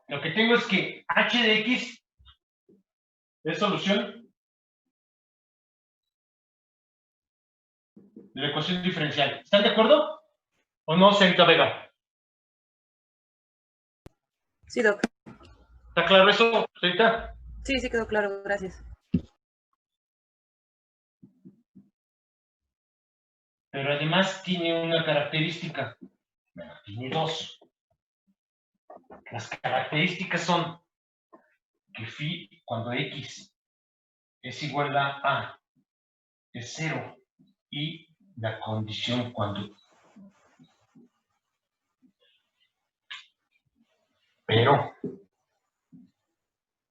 Lo que tengo es que h de x es solución de la ecuación diferencial. ¿Están de acuerdo? ¿O no, señorita Vega? Sí, Doc. ¿Está claro eso, señorita? Sí, sí quedó claro, gracias. Pero además tiene una característica. Bueno, tiene dos. Las características son que phi, cuando x es igual a A, es 0. Y la condición cuando... Pero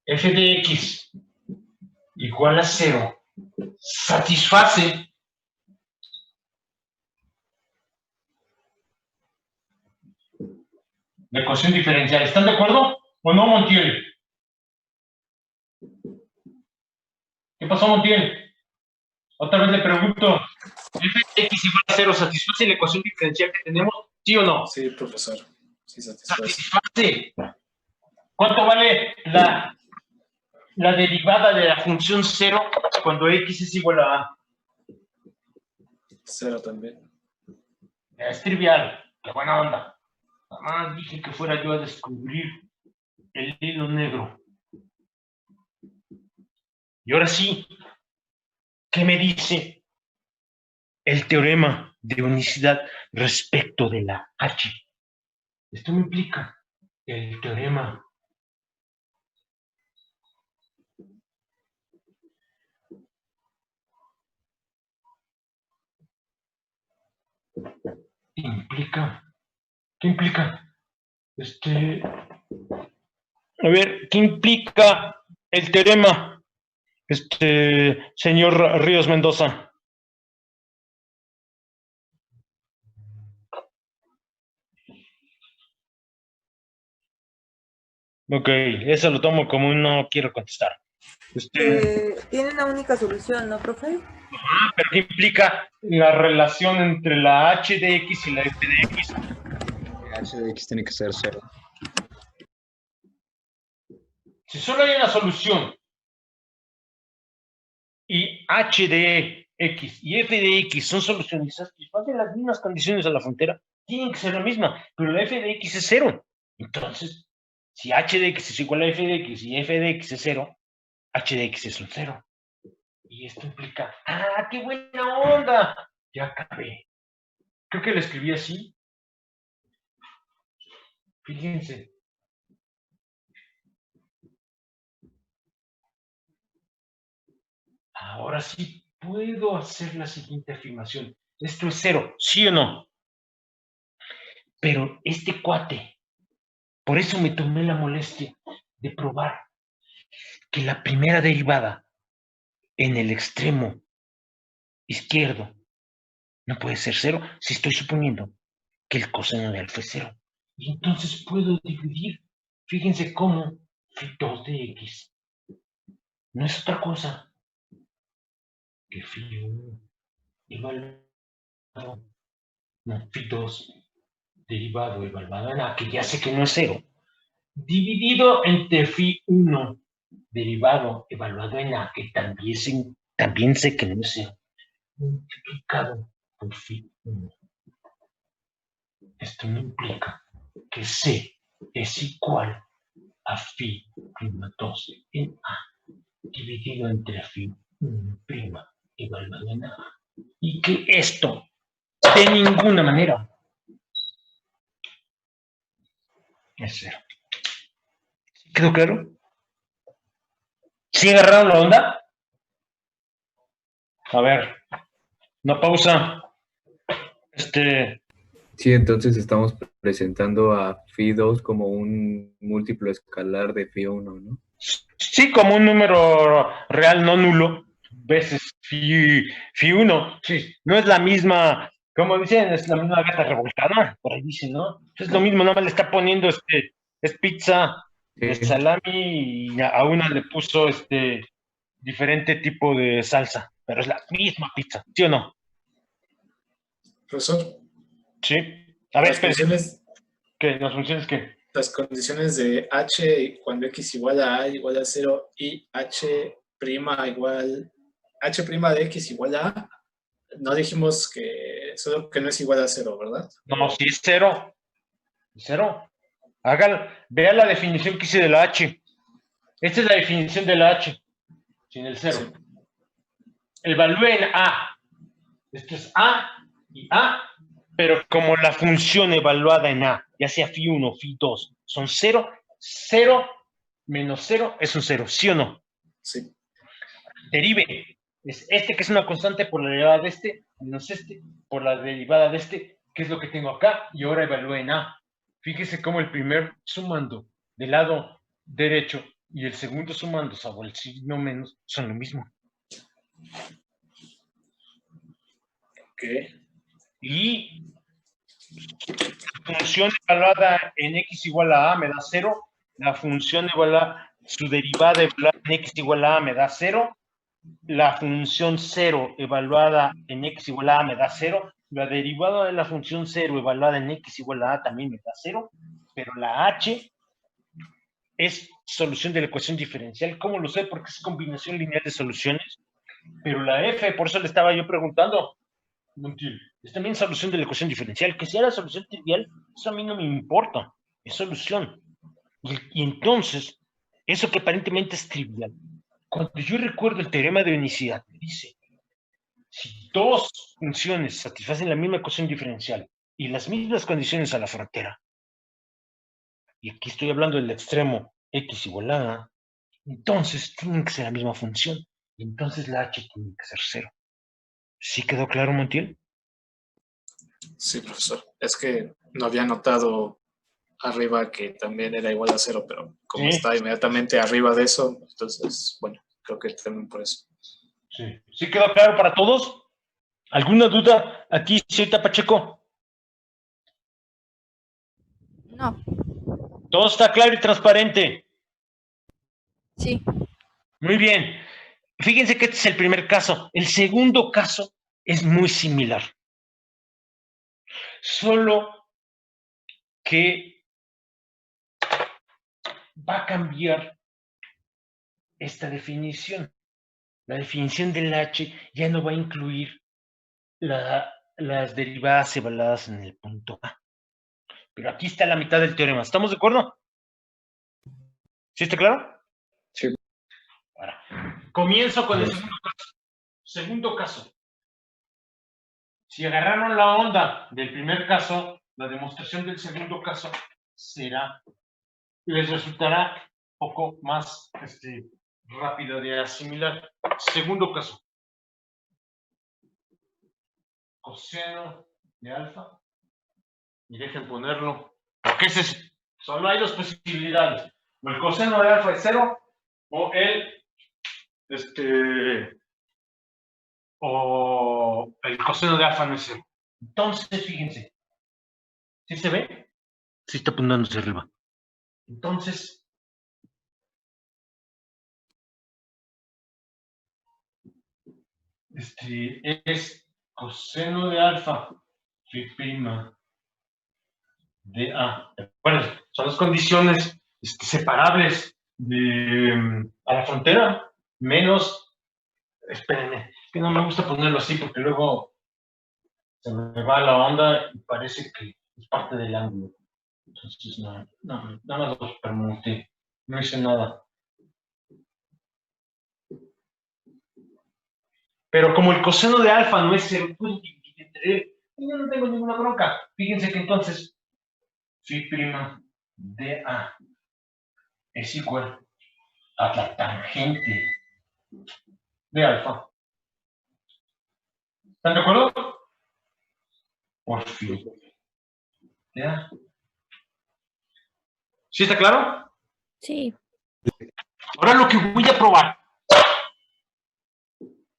f de x igual a 0 satisface la ecuación diferencial. ¿Están de acuerdo o no, Montiel? ¿Qué pasó, Montiel? Otra vez le pregunto, ¿f de x igual a 0 satisface la ecuación diferencial que tenemos? ¿Sí o no? Sí, profesor. Sí, satisface. Satisface. ¿Cuánto vale la derivada de la función 0 cuando x es igual a A? 0 también. Es trivial, qué buena onda. Nada más dije que fuera yo a descubrir el hilo negro. Y ahora sí, ¿qué me dice el teorema de unicidad respecto de la H? Esto me implica el teorema ¿qué implica? A ver, ¿qué implica el teorema, señor Ríos Mendoza? Ok, eso lo tomo como un no quiero contestar. Tiene una única solución, ¿no, profe? ¿Pero qué implica la relación entre la h de x y la f de x? H de x tiene que ser 0. Si solo hay una solución y h de x y f de x son soluciones y satisfacen las mismas condiciones a la frontera, tienen que ser la misma, pero la f de x es 0. Entonces, si h de x es igual a f de x y f de x es 0, h de x es un 0. Y esto implica, ¡ah, qué buena onda! Ya acabé. creo que lo escribí así. Fíjense. Ahora sí puedo hacer la siguiente afirmación. Esto es 0, ¿sí o no? Pero este cuate, por eso me tomé la molestia de probar que la primera derivada en el extremo izquierdo no puede ser 0 si estoy suponiendo que el coseno de alfa es 0. Y entonces puedo dividir, fíjense cómo, phi 2 de x no es otra cosa que phi 1 evaluado, no, phi 2 derivado evaluado en a, que ya sé que no es 0, dividido entre phi 1 derivado evaluado en a, que también sé que no es 0, multiplicado por phi 1. Esto no implica que C es igual a phi prima 2 en A, dividido entre phi 1 prima evaluado en A. Y que esto, de ninguna manera, es 0. ¿Quedó claro? ¿Sí agarraron la onda? A ver, una pausa. Sí, entonces estamos presentando a phi 2 como un múltiplo escalar de phi 1, ¿no? Sí, como un número real no nulo, veces phi 1. Sí, no es la misma, como dicen, es la misma gata revolcada, por ahí dicen, ¿no? Es lo mismo, nada más le está poniendo, es pizza de Sí. salami y a una le puso diferente tipo de salsa, pero es la misma pizza, ¿sí o no? Profesor, Sí. A ver, las funciones, ¿qué? ¿Las funciones qué? las condiciones de h cuando x igual a igual a 0 y h' igual h' de x igual a a, no dijimos que solo que no es igual a 0, ¿verdad? No, si es 0. Cero. Vea la definición que hice de la H. Esta es la definición de la H, sin el 0. Sí. Evalúen A. Esto es A y A, pero como la función evaluada en A, ya sea phi 1 o phi 2, son 0, 0 menos 0 es un 0, ¿sí o no? Sí. Derive. Es que es una constante por la derivada de menos por la derivada de que es lo que tengo acá, y ahora evalúen A. Fíjese cómo el primer sumando del lado derecho y el segundo sumando salvo el signo menos son lo mismo. Ok. Y la función evaluada en x igual a a me da 0, la función evaluada, su derivada evaluada en x igual a me da 0, la función 0 evaluada en x igual a me da 0, la derivada de la función 0 evaluada en x igual a también me da 0, pero la h es solución de la ecuación diferencial. ¿Cómo lo sé? Porque es combinación lineal de soluciones. Pero la f, por eso le estaba yo preguntando, Montiel, es también solución de la ecuación diferencial. Que sea la solución trivial, eso a mí no me importa. Es solución. Y entonces, eso que aparentemente es trivial, cuando yo recuerdo el teorema de unicidad, me dice, si dos funciones satisfacen la misma ecuación diferencial y las mismas condiciones a la frontera, y aquí estoy hablando del extremo x igual a, entonces tienen que ser la misma función, y entonces la h tiene que ser 0. ¿Sí quedó claro, Montiel? Sí, profesor. Es que no había notado arriba que también era igual a 0, pero como Sí. está inmediatamente arriba de eso, entonces, bueno, creo que también por eso. Sí. ¿Sí quedó claro para todos? ¿Alguna duda aquí, señorita Pacheco? No, Todo está claro y transparente. sí. Muy bien. Fíjense que este es el primer caso. El segundo caso es muy similar. Solo que va a cambiar esta definición. La definición del H ya no va a incluir las derivadas evaluadas en el punto A. Pero aquí está la mitad del teorema. ¿Estamos de acuerdo? ¿Sí está claro? Sí. Ahora, comienzo con el segundo caso. Segundo caso. Si agarraron la onda del primer caso, la demostración del segundo caso les resultará un poco más rápida de asimilar. Segundo caso. Coseno de alfa. Y dejen ponerlo. Porque solo hay dos posibilidades. O el coseno de alfa es 0 o el coseno de alfa no es 0. Entonces, fíjense. ¿Sí se ve? Sí está apuntando hacia arriba. Entonces, es coseno de alfa phi prima de A. Bueno, son las condiciones separables a la frontera, menos, espérenme, que no me gusta ponerlo así porque luego se me va la onda y parece que es parte del ángulo. Entonces, nada más lo permuté, no hice nada. Pero como el coseno de alfa no es 0, pues entre él, yo no tengo ninguna bronca. Fíjense que entonces phi prima de A es igual a la tangente de alfa. ¿Están de acuerdo? Por phi de A. ¿Sí está claro? Sí. Ahora lo que voy a probar.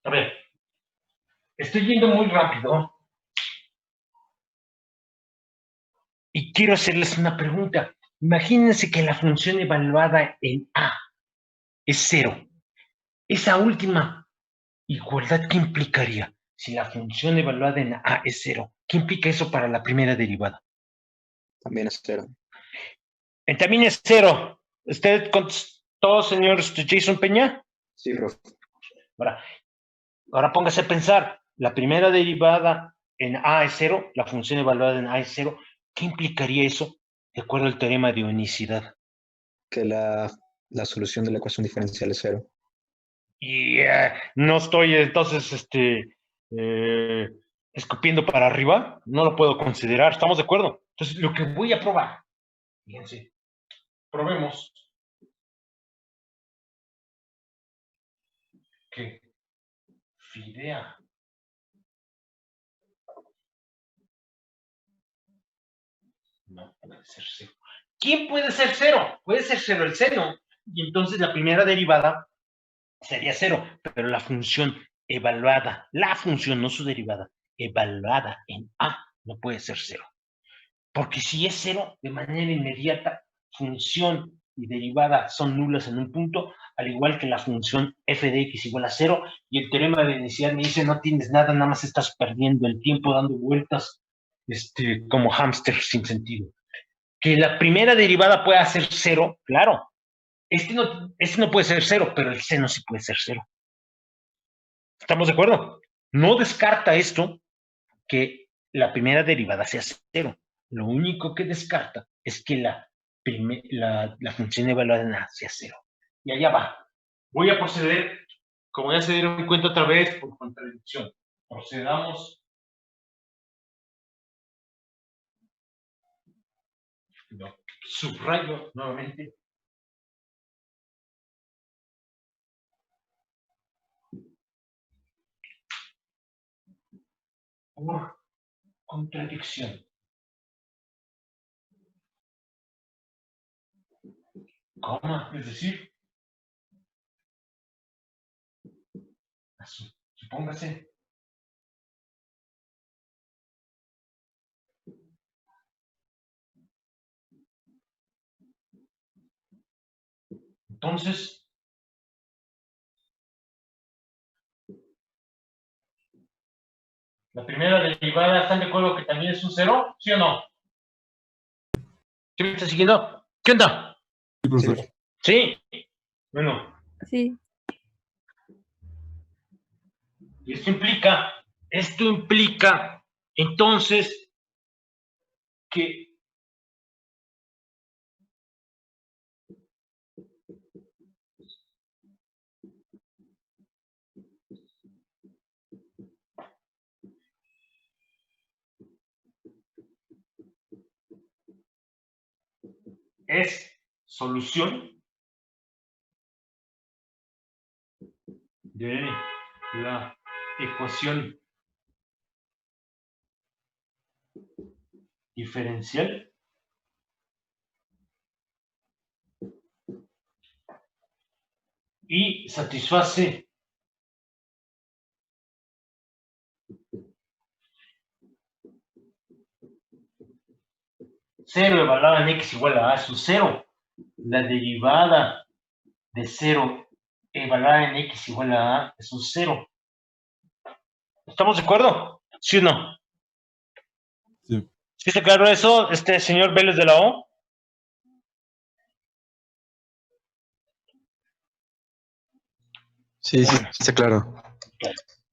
A ver, estoy yendo muy rápido. Y quiero hacerles una pregunta. Imagínense que la función evaluada en A es 0. Esa última igualdad, ¿qué implicaría? Si la función evaluada en A es 0, ¿qué implica eso para la primera derivada? También es 0. También es 0. ¿Usted contestó, señor Jason Peña? Sí, profe. Ahora póngase a pensar. La primera derivada en A es 0, la función evaluada en A es 0. ¿Qué implicaría eso de acuerdo al teorema de unicidad? Que la solución de la ecuación diferencial es 0. Y no estoy entonces escupiendo para arriba, no lo puedo considerar, ¿estamos de acuerdo? Entonces, lo que voy a probar, fíjense, probemos que phi de A no puede ser 0. ¿Quién puede ser 0? Puede ser 0 el seno, y entonces la primera derivada sería 0, pero la función evaluada, la función, no su derivada, evaluada en A no puede ser 0. Porque si es 0, de manera inmediata, función y derivada son nulas en un punto, al igual que la función f de x igual a 0, y el teorema de unicidad me dice no tienes nada, nada más estás perdiendo el tiempo dando vueltas como hámster sin sentido. Que la primera derivada pueda ser 0, claro. Este no puede ser 0, pero el seno sí puede ser 0. ¿Estamos de acuerdo? No descarta esto que la primera derivada sea 0. Lo único que descarta es que la función evaluada en A sea 0. Y allá va. Voy a proceder, como ya se dieron cuenta otra vez, por contradicción. Procedamos. Subrayo nuevamente. Por contradicción. Coma, es decir, supóngase. Entonces, la primera derivada, ¿están de acuerdo que también es un 0? ¿Sí o no? ¿Sí me está siguiendo? ¿Qué onda? Sí, profesor. ¿Sí? Bueno. Sí. Y esto implica entonces que es solución de la ecuación diferencial y satisface cero evaluada en x igual a su cero. La derivada de 0 evaluada en x igual a es un 0. ¿Estamos de acuerdo? ¿Sí o no? Sí. ¿Sí está claro eso, señor Vélez de la O? Sí, sí, está claro.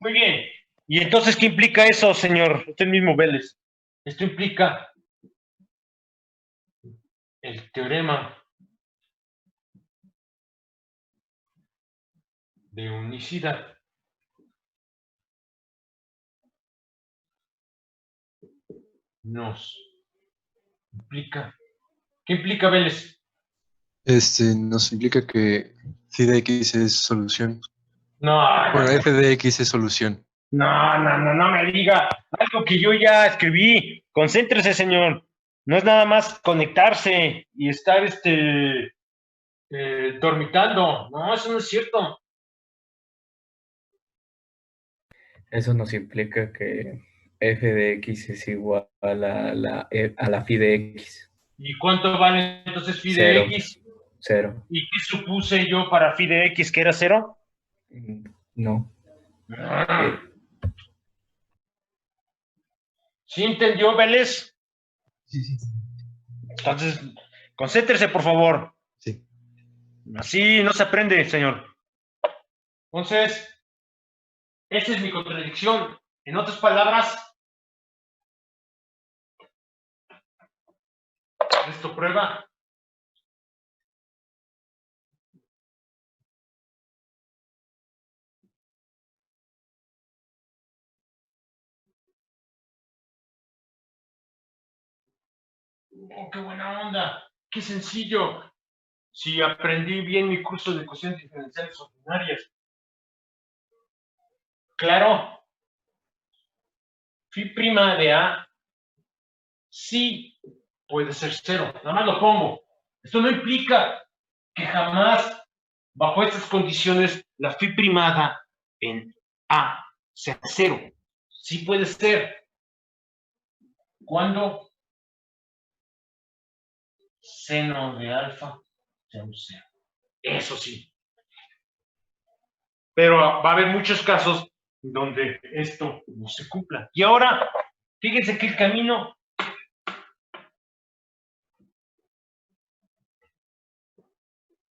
Muy bien. ¿Y entonces qué implica eso, señor? Usted mismo, Vélez. Esto implica el teorema de unicidad nos implica. ¿Qué implica, Vélez? Nos implica que phi de x es solución. No, Bueno, f de x es solución. no me diga algo que yo ya escribí. Concéntrese, señor. No es nada más conectarse y estar dormitando. No, eso no es cierto. Eso nos implica que f de x es igual a la phi de x. ¿Y cuánto vale entonces phi de Cero. x? 0. ¿Y qué supuse yo para phi de x que era 0? No. ¿Sí entendió, Vélez? Sí, sí. Entonces, concéntrese, por favor. Sí. Así no se aprende, señor. Entonces, esa es mi contradicción. En otras palabras, esto prueba oh, qué buena onda, qué sencillo. Si aprendí bien mi curso de ecuaciones diferenciales ordinarias. Claro, phi prima de A sí puede ser 0. Nada más lo pongo. Esto no implica que jamás, bajo estas condiciones, la phi primada en A sea 0. Sí puede ser. Cuando seno de alfa sea un 0. Eso sí. Pero va a haber muchos casos donde esto no se cumpla. Y ahora, fíjense que el camino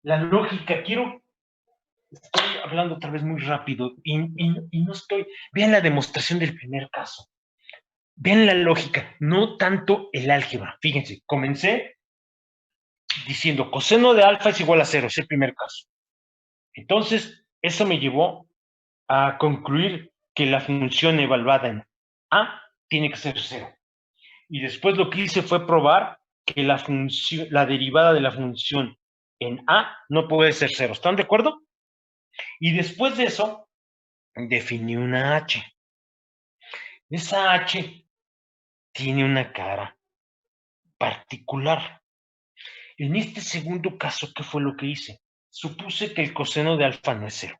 la lógica, estoy hablando otra vez muy rápido y no estoy, vean la demostración del primer caso, vean la lógica, no tanto el álgebra. Fíjense, comencé diciendo coseno de alfa es igual a 0, es el primer caso. Entonces, eso me llevó a concluir que la función evaluada en A tiene que ser 0. Y después lo que hice fue probar que la derivada de la función en A no puede ser 0. ¿Están de acuerdo? Y después de eso, definí una H. Esa H tiene una cara particular. En este segundo caso, ¿qué fue lo que hice? Supuse que el coseno de alfa no es 0.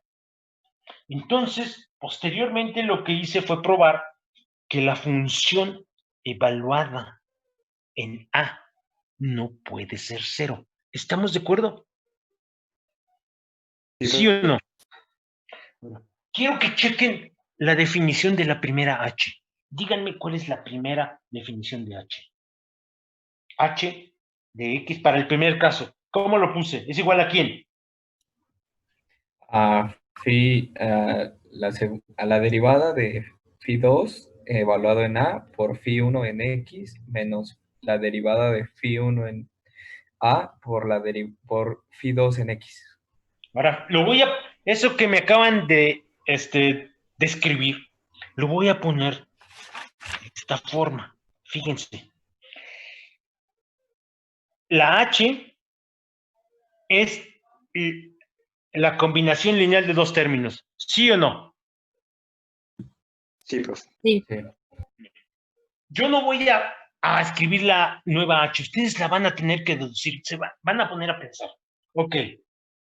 Entonces, posteriormente lo que hice fue probar que la función evaluada en A no puede ser 0. ¿Estamos de acuerdo? ¿Sí o no? Quiero que chequen la definición de la primera H. Díganme cuál es la primera definición de H. H de X para el primer caso. ¿Cómo lo puse? ¿Es igual a quién? A la derivada de phi 2 evaluado en A por phi 1 en X menos la derivada de phi 1 en A por phi 2 en X. Ahora, eso que me acaban de describir, lo voy a poner de esta forma. Fíjense. La H es la combinación lineal de dos términos. ¿Sí o no? Sí, profe. Sí. Yo no voy a escribir la nueva H. Ustedes la van a tener que deducir. Van a poner a pensar. Ok.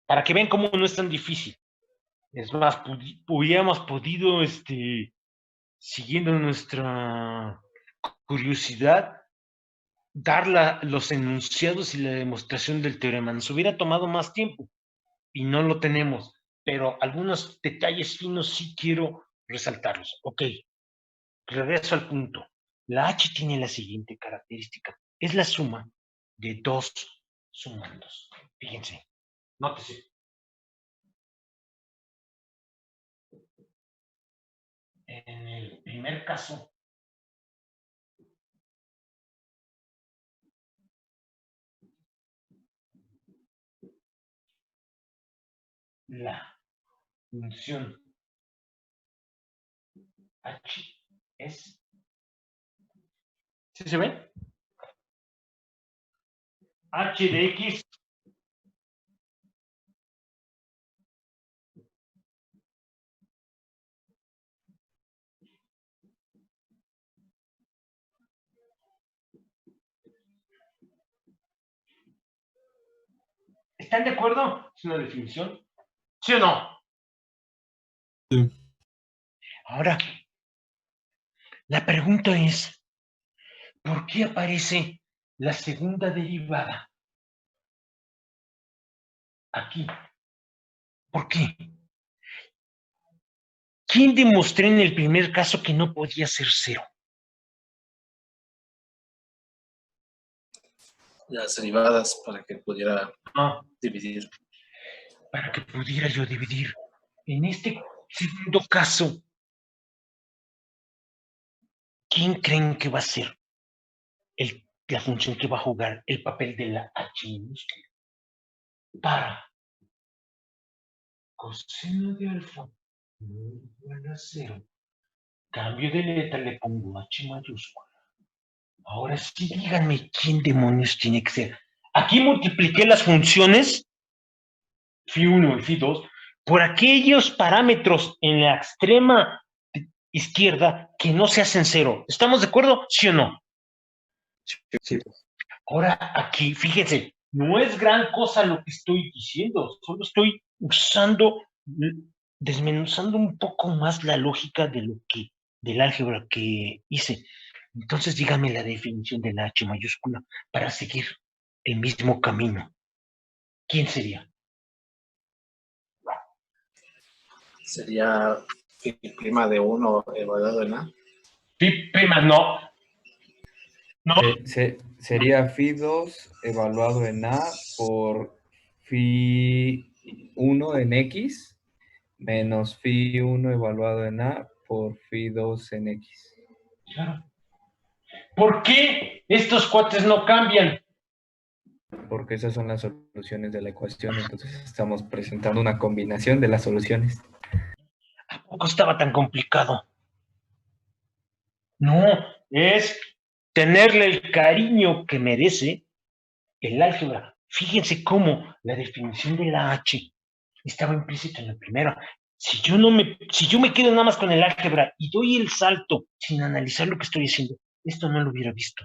Para que vean cómo no es tan difícil. Es más, hubiéramos podido, siguiendo nuestra curiosidad, dar los enunciados y la demostración del teorema. Nos hubiera tomado más tiempo y no lo tenemos, pero algunos detalles finos sí quiero resaltarlos. Ok, regreso al punto. La H tiene la siguiente característica. Es la suma de dos sumandos. Fíjense, nótese. En el primer caso, la función H es... ¿Sí se ve? H de X ¿están de acuerdo? Es una definición. ¿Sí o no? Sí. Ahora, la pregunta es, ¿por qué aparece la segunda derivada aquí? ¿Por qué? ¿Quién demostró en el primer caso que no podía ser cero? Las derivadas para que pudiera No, dividir. para que pudiera yo dividir. En este segundo caso, ¿quién creen que va a ser la función que va a jugar el papel de la H minúscula? Para coseno de alfa no igual a cero. Cambio de letra, le pongo H mayúscula. Ahora sí, díganme quién demonios tiene que ser. Aquí multipliqué las funciones phi1 y phi2 por aquellos parámetros en la extrema izquierda que no se hacen cero. ¿Estamos de acuerdo? ¿Sí o no? Sí, profe. Ahora aquí, fíjense, no es gran cosa lo que estoy diciendo, solo estoy desmenuzando un poco más la lógica del álgebra que hice. Entonces dígame la definición de la H mayúscula para seguir el mismo camino. ¿Quién sería? Sería phi prima de 1 evaluado en A. Pi prima, no. No, Sería phi2 evaluado en A por phi1 en X menos phi1 evaluado en A por phi2 en X. claro. ¿Por qué estos cuates no cambian? Porque esas son las soluciones de la ecuación, entonces estamos presentando una combinación de las soluciones. ¿A poco estaba tan complicado? No, es tenerle el cariño que merece el álgebra. Fíjense cómo la definición de la H estaba implícita en la primera. Si yo me quedo nada más con el álgebra y doy el salto sin analizar lo que estoy haciendo, esto no lo hubiera visto.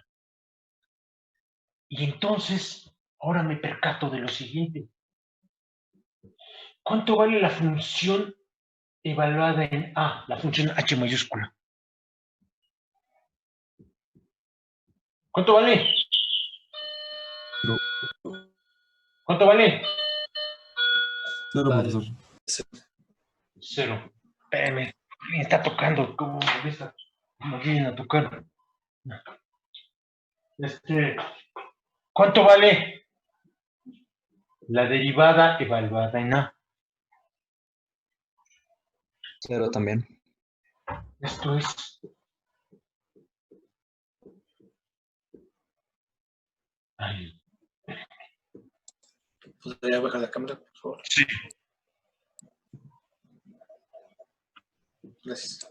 Y entonces, ahora me percato de lo siguiente. ¿Cuánto vale la función evaluada en A, la función H mayúscula? ¿Cuánto vale? Cero. ¿Cuánto vale? Cero, Vale. profesor. Cero. Espérame, me está tocando. ¿Cómo me está? ¿Cómo vienen a tocar? ¿Cuánto vale la derivada evaluada en A? Cero también. Esto es... Ay, ¿Podría bajar la cámara, por favor? sí. Gracias.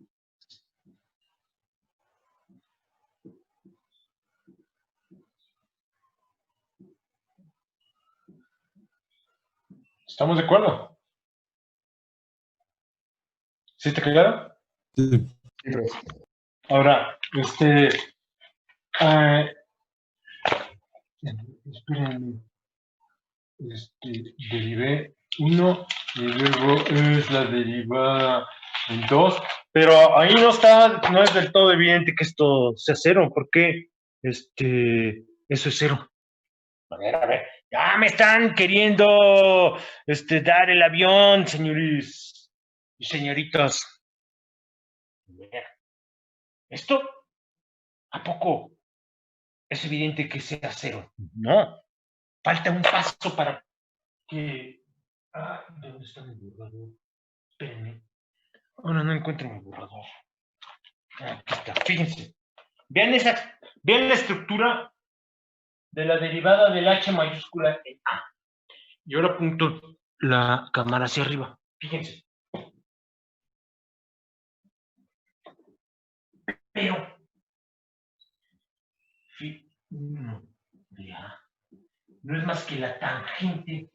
¿Estamos de acuerdo? ¿Sí está claro? Sí. Ahora, espérenme, derivé 1 y luego es la derivada en 2, pero ahí no es del todo evidente que esto sea 0, porque eso es 0. A ver, ya me están queriendo dar el avión, señores y señoritas. A ver, ¿esto a poco es evidente que sea 0? No, falta un paso para que... ¿dónde está mi borrador? Espérenme. Ahora no encuentro mi borrador. Aquí está, fíjense. Vean la estructura de la derivada del H mayúscula en A. Y ahora apunto la cámara hacia arriba. Fíjense. Pero phi 1 de A no es más que la tangente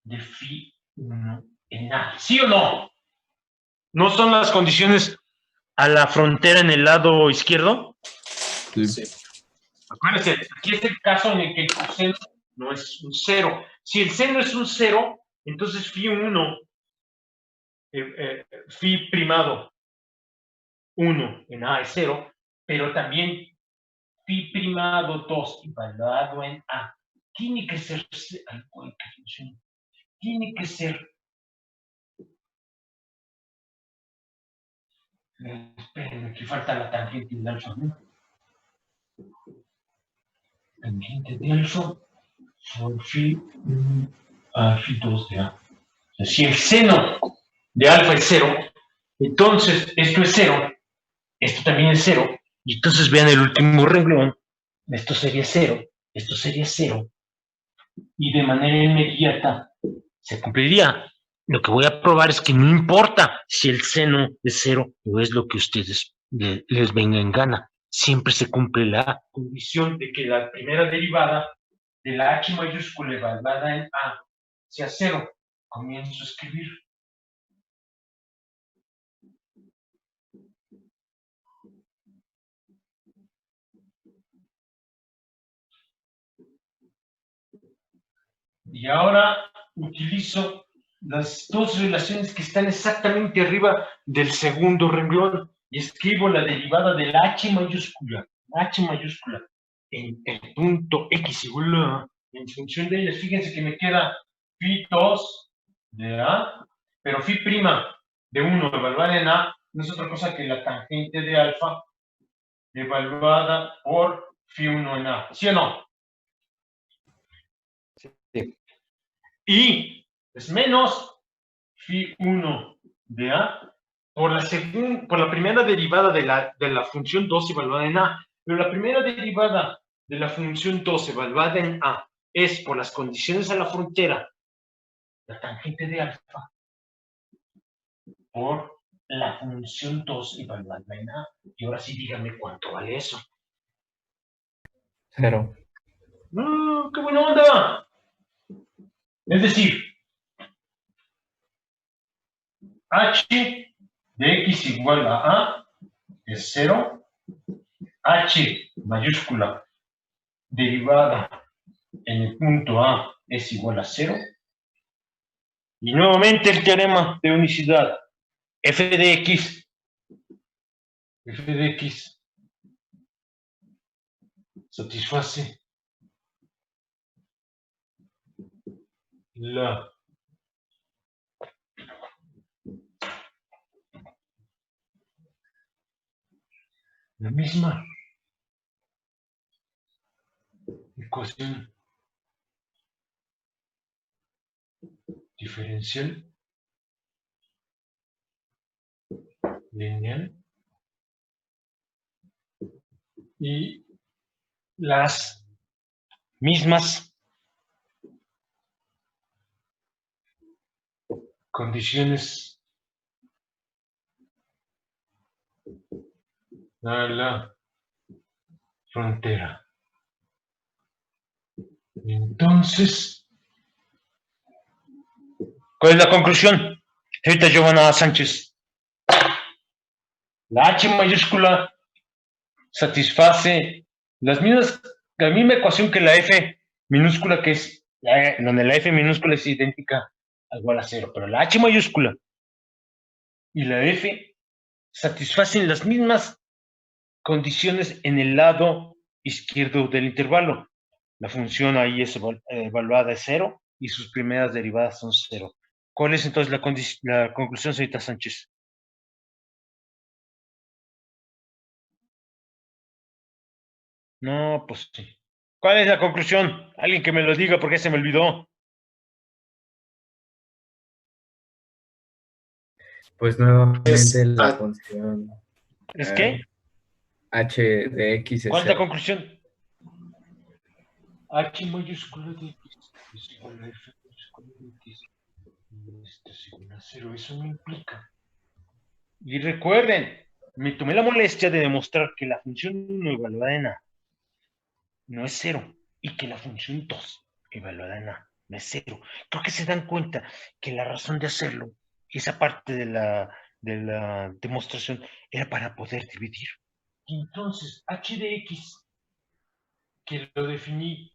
de phi 1 en A. ¿Sí o no? ¿No son las condiciones a la frontera en el lado izquierdo? Sí. Sí. Acuérdense, aquí es el caso en el que el coseno no es un 0. Si el seno es un 0, entonces phi 1, phi primado 1 en A es 0, pero también phi primado 2 evaluado en A tiene que ser, tiene que ser, espérenme, aquí falta la tangente de alfa, ¿no? Tangente de alfa por phi 1 a phi 2 de A. O sea, si el seno de alfa es 0, entonces esto es 0, esto también es 0, y entonces vean el último renglón, esto sería 0, esto sería 0, y de manera inmediata se cumpliría. Lo que voy a probar es que no importa si el seno es 0 o es lo que ustedes les venga en gana, siempre se cumple la condición de que la primera derivada de la H mayúscula evaluada en A sea 0. Comienzo a escribir. Y ahora utilizo las dos relaciones que están exactamente arriba del segundo renglón y escribo la derivada de la H mayúscula en el punto X igual a, en función de ellas. Fíjense que me queda phi 2 de A, pero phi prima de 1 evaluada en A no es otra cosa que la tangente de alfa evaluada por phi 1 en A. ¿Sí o no? Sí. Y es menos phi 1 de A por la primera derivada de la función 2 evaluada en A. Pero la primera derivada de la función 2 evaluada en A es por las condiciones a la frontera, la tangente de alfa, por la función 2 evaluada en A. Y ahora sí díganme cuánto vale eso. 0. ¡Qué buena onda! Es decir, h de x igual a A es 0, h mayúscula derivada en el punto A es igual a 0. Y nuevamente el teorema de unicidad. F de x satisface la misma ecuación diferencial lineal y las mismas condiciones a la frontera. Entonces, ¿Cuál es la conclusión? Señorita Giovanna Sánchez. La H mayúscula satisface la misma ecuación que la F minúscula, que es donde la F minúscula es idéntica a igual a 0, pero la H mayúscula y la F satisfacen las mismas condiciones en el lado izquierdo del intervalo. La función ahí es evaluada es 0 y sus primeras derivadas son 0. ¿Cuál es entonces la conclusión, señorita Sánchez? No, pues sí. ¿Cuál es la conclusión? Alguien que me lo diga porque se me olvidó. Pues nuevamente Es la A. función ¿Es qué? h de x es ¿Cuál es la 0. conclusión? H mayúscula de x es igual a F mayúscula de x. Esto es igual a 0. Eso no implica. Y recuerden, me tomé la molestia de demostrar que la función 1 evaluada en A no es 0 y que la función 2 evaluada en A no es 0. Creo que se dan cuenta que la razón de hacerlo, esa parte de la demostración, era para poder dividir. Y entonces, h de x, que lo definí,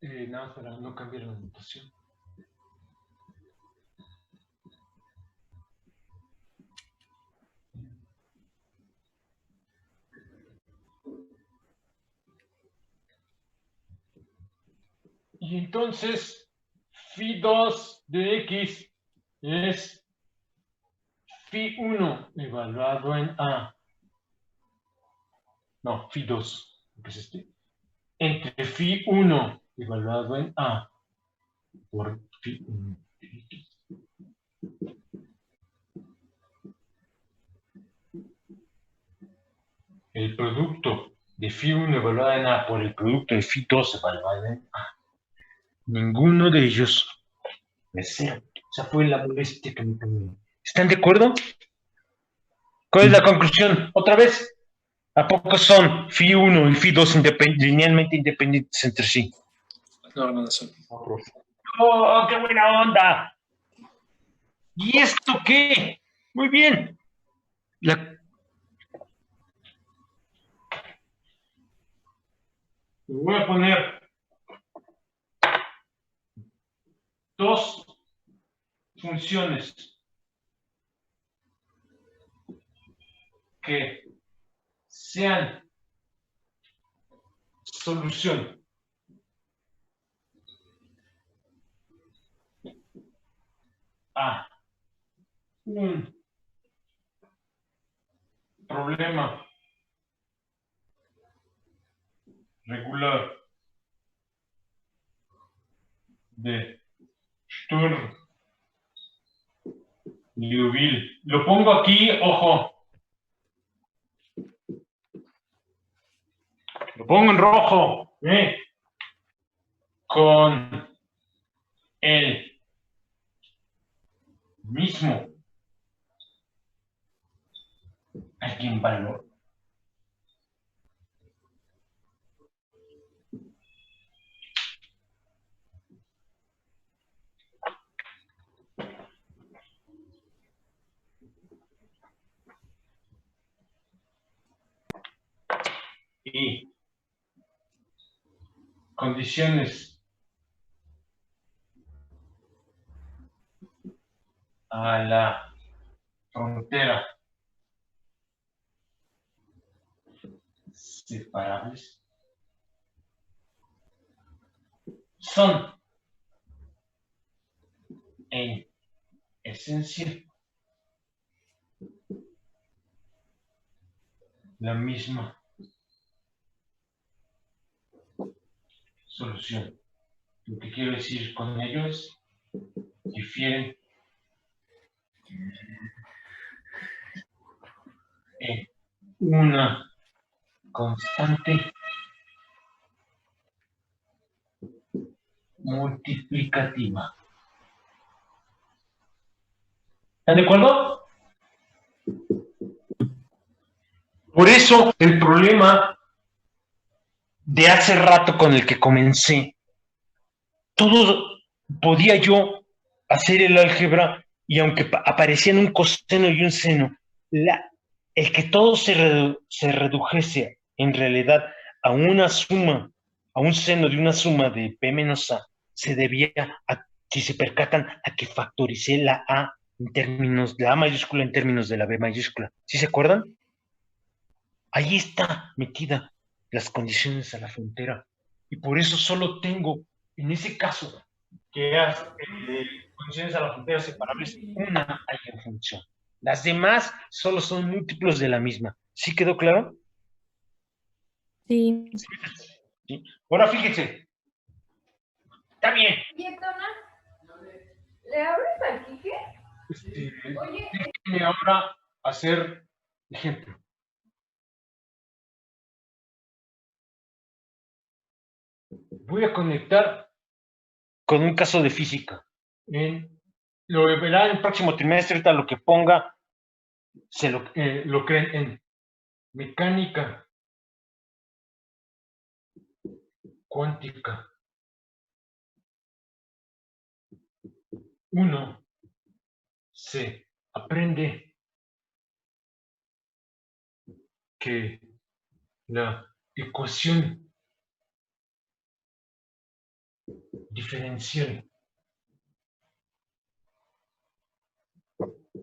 nada más para no cambiar la notación. Y entonces, phi 2 de x es phi 1 evaluado en A. No, phi 2, que es este. Entre phi 1 evaluado en A por phi 1 de x. El producto de phi 1 evaluado en A por el producto de phi 2 evaluado en A. Ninguno de ellos es 0. Esa fue la molestia que me tomé. ¿Están de acuerdo? ¿Cuál es la conclusión? Otra vez. ¿A poco son phi 1 y phi 2 linealmente independientes entre sí? No, no son. ¡Oh, qué buena onda! ¿Y esto qué? Muy bien. Voy a poner dos funciones que sean solución a un problema regular de Sturm-Liouville. Lo pongo aquí, ojo. Lo pongo en rojo, con el mismo eigenvalor. Y condiciones a la frontera separables son en esencia la misma solución. Lo que quiero decir con ello es difieren en una constante multiplicativa. ¿Están de acuerdo? Por eso el problema de hace rato con el que comencé, todo podía yo hacer el álgebra y aunque aparecían un coseno y un seno, el que todo se redujese en realidad a una suma, a un seno de una suma de P menos A, se debía a, si se percatan, a que factoricé la A en términos, la A mayúscula en términos de la B mayúscula. ¿Sí se acuerdan? Ahí está metida las condiciones a la frontera. Y por eso solo tengo, en ese caso, que es condiciones a la frontera separables, una eigenfunción. Las demás solo son múltiplos de la misma. ¿Sí quedó claro? Sí. ¿Sí? Ahora fíjense. Está bien. ¿Le abres al Quique? Déjenme ahora hacer ejemplo. Voy a conectar con un caso de física. Lo verá en el próximo trimestre, ahorita lo que ponga, lo creen en mecánica cuántica 1. Se aprende que la ecuación diferencial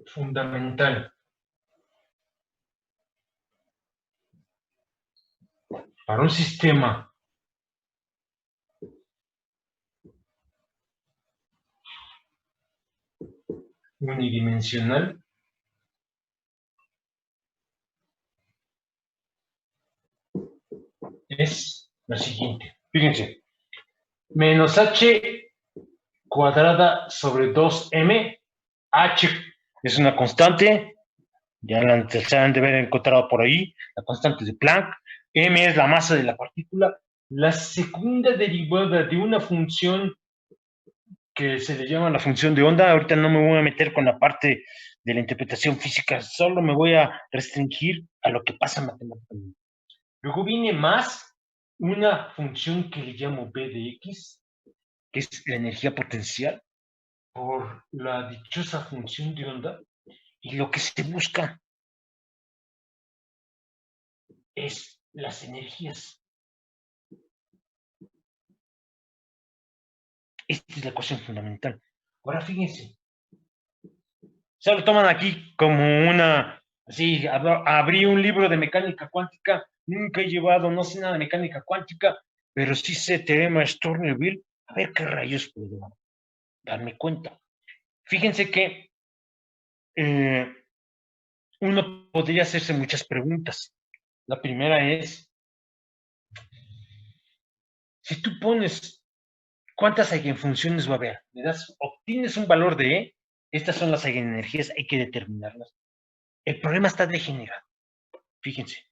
fundamental para un sistema unidimensional es la siguiente. Fíjense, menos h cuadrada sobre 2m, h es una constante, ya la han de haber encontrado por ahí, la constante de Planck, m es la masa de la partícula, la segunda derivada de una función que se le llama la función de onda. Ahorita no me voy a meter con la parte de la interpretación física, solo me voy a restringir a lo que pasa matemáticamente. Luego viene más una función que le llamo b de x, que es la energía potencial, por la dichosa función de onda, y lo que se busca es las energías. Esta es la ecuación fundamental. Ahora fíjense, se lo toman aquí como una, así, abrí un libro de mecánica cuántica, nunca he llevado, no sé nada de mecánica cuántica, pero sí sé teorema Sturm-Liouville, a ver qué rayos puedo darme cuenta. Fíjense que uno podría hacerse muchas preguntas. La primera es, si tú pones cuántas eigenfunciones va a haber, obtienes un valor de E, estas son las eigenenergías, hay que determinarlas. El problema está degenerado. Fíjense.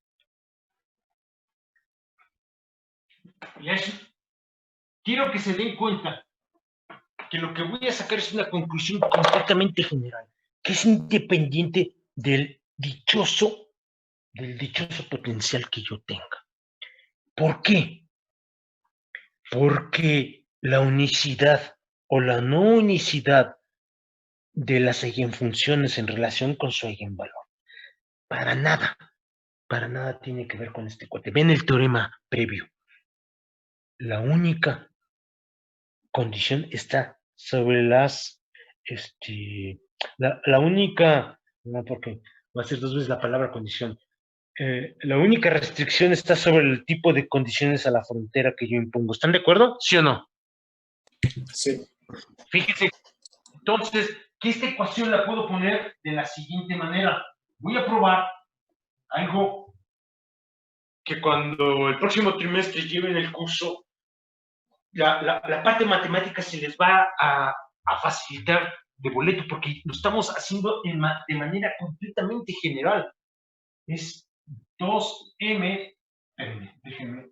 Y eso, quiero que se den cuenta que lo que voy a sacar es una conclusión completamente general, que es independiente del dichoso potencial que yo tenga. ¿Por qué? Porque la unicidad o la no unicidad de las eigenfunciones en relación con su eigenvalor, para nada tiene que ver con este cuate. Ven el teorema previo. La única condición está sobre la única, no, porque va a ser dos veces la palabra condición. La única restricción está sobre el tipo de condiciones a la frontera que yo impongo. ¿Están de acuerdo? ¿Sí o no? Sí. Fíjense, entonces, que esta ecuación la puedo poner de la siguiente manera. Voy a probar algo que cuando el próximo trimestre lleven el curso, la parte matemática se les va a facilitar de boleto, porque lo estamos haciendo de manera completamente general. Es 2m, déjenme.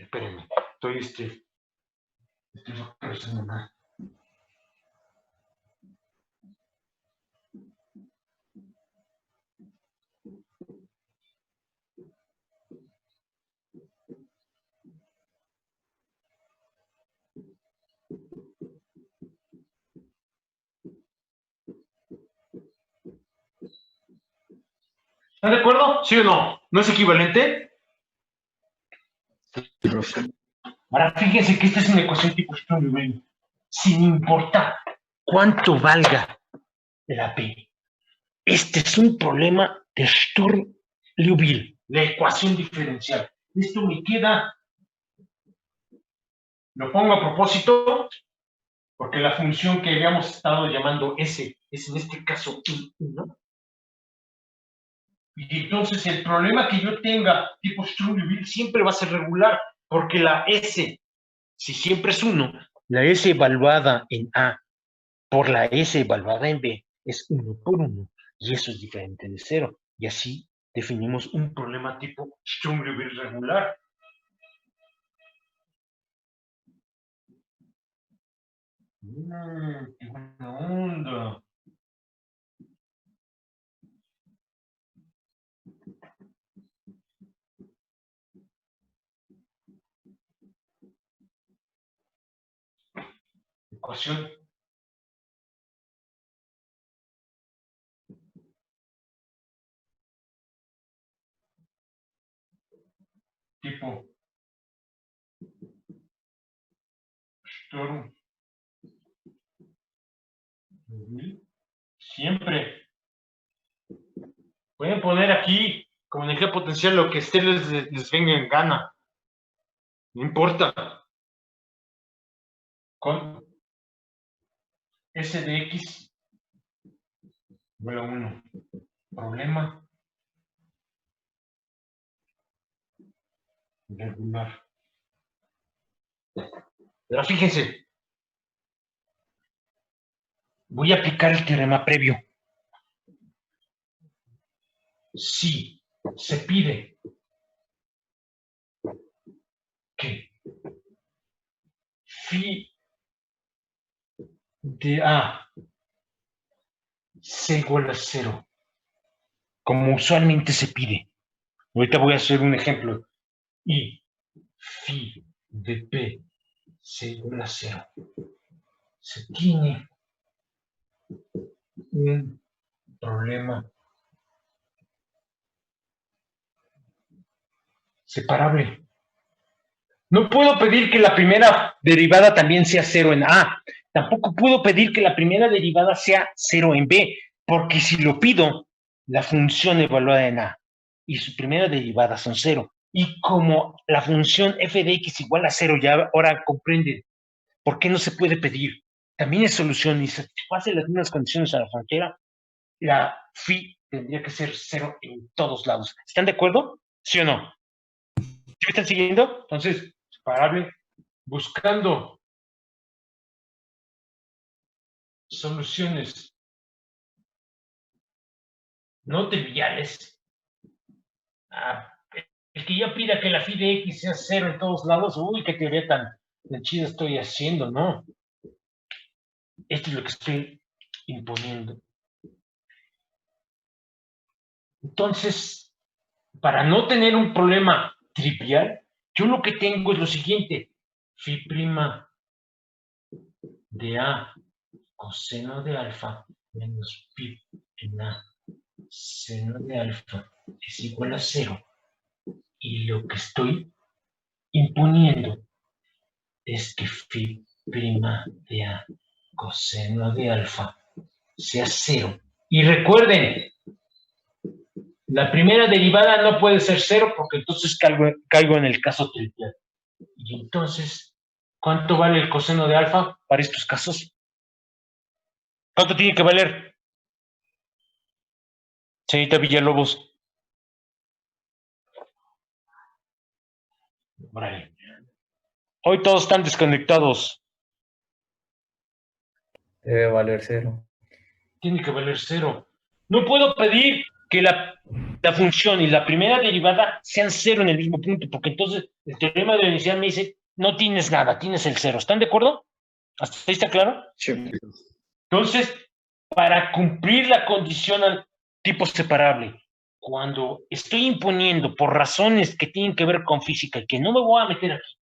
Espérenme, estoy revisando mal. ¿Están de acuerdo? ¿Sí o no? ¿No es equivalente? Ahora fíjense que esta es una ecuación tipo Sturm-Liouville. Sin importar cuánto valga la P. Este es un problema de Sturm-Liouville, la ecuación diferencial. Esto me queda, lo pongo a propósito, porque la función que habíamos estado llamando S es en este caso I1. Y entonces el problema que yo tenga tipo Sturm-Liouville siempre va a ser regular, porque la S, si siempre es 1, la S evaluada en A por la S evaluada en B es 1 por 1, y eso es diferente de 0. Y así definimos un problema tipo Sturm-Liouville regular. ¡Qué buena onda! Ecuación tipo Sturm-Liouville. Siempre pueden poner aquí como energía potencial lo que les venga en gana. No importa. Con S de X igual a 1. Problema regular. Pero fíjense, voy a aplicar el teorema previo. Si se pide que phi de A sea igual a 0, como usualmente se pide. Ahorita voy a hacer un ejemplo. Y phi de P sea igual a 0. Se tiene un problema separable. No puedo pedir que la primera derivada también sea 0 en A. Tampoco puedo pedir que la primera derivada sea 0 en B, porque si lo pido, la función evaluada en A y su primera derivada son 0. Y como la función f de x igual a 0, ya ahora comprenden por qué no se puede pedir. También es solución y satisface las mismas condiciones a la frontera. La phi tendría que ser 0 en todos lados. ¿Están de acuerdo? ¿Sí o no? ¿Sí me están siguiendo? Entonces, separable, buscando soluciones no triviales. El que yo pida que la phi de x sea 0 en todos lados, uy, qué teoría tan chida estoy haciendo, ¿no? Esto es lo que estoy imponiendo. Entonces, para no tener un problema trivial, yo lo que tengo es lo siguiente. Phi prima de A coseno de alfa menos pi en A seno de alfa es igual a 0. Y lo que estoy imponiendo es que phi prima de A coseno de alfa sea 0. Y recuerden, la primera derivada no puede ser 0 porque entonces caigo en el caso trivial. Y entonces, ¿cuánto vale el coseno de alfa para estos casos? ¿Cuánto tiene que valer? Señorita Villalobos. Vale. Hoy todos están desconectados. Debe valer 0. Tiene que valer 0. No puedo pedir que la función y la primera derivada sean 0 en el mismo punto, porque entonces el teorema de la universidad me dice, no tienes nada, tienes el 0. ¿Están de acuerdo? ¿Hasta ahí está claro? Sí. Entonces, para cumplir la condición al tipo separable, cuando estoy imponiendo por razones que tienen que ver con física y que no me voy a meter aquí,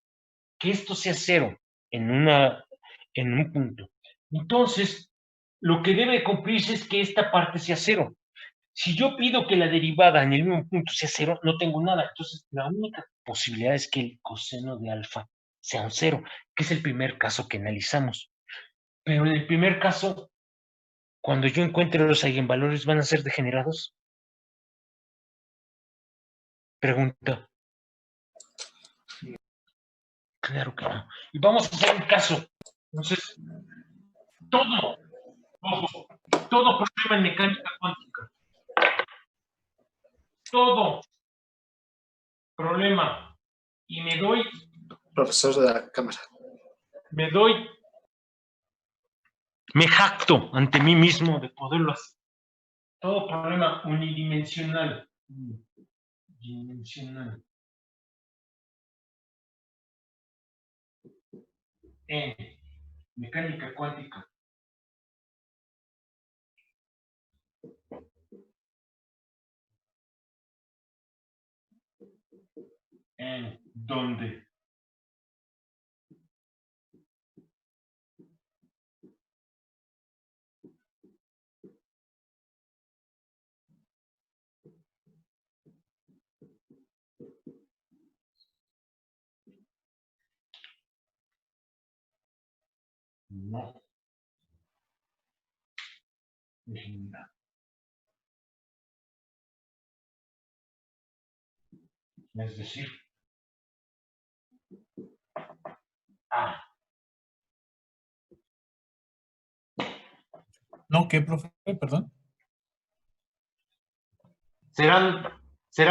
que esto sea 0 en un punto, entonces lo que debe cumplirse es que esta parte sea 0. Si yo pido que la derivada en el mismo punto sea 0, no tengo nada. Entonces, la única posibilidad es que el coseno de alfa sea un 0, que es el primer caso que analizamos. Pero en el primer caso, cuando yo encuentre los eigenvalores, ¿van a ser degenerados? Pregunta. Claro que no. Y vamos a hacer un caso. Entonces, todo problema en mecánica cuántica, todo problema, y Profesor de la cámara. me jacto ante mí mismo de poderlo hacer. Todo problema unidimensional. En mecánica cuántica. En donde no degenera. Es decir, A. No, ¿qué, profe? Perdón. Será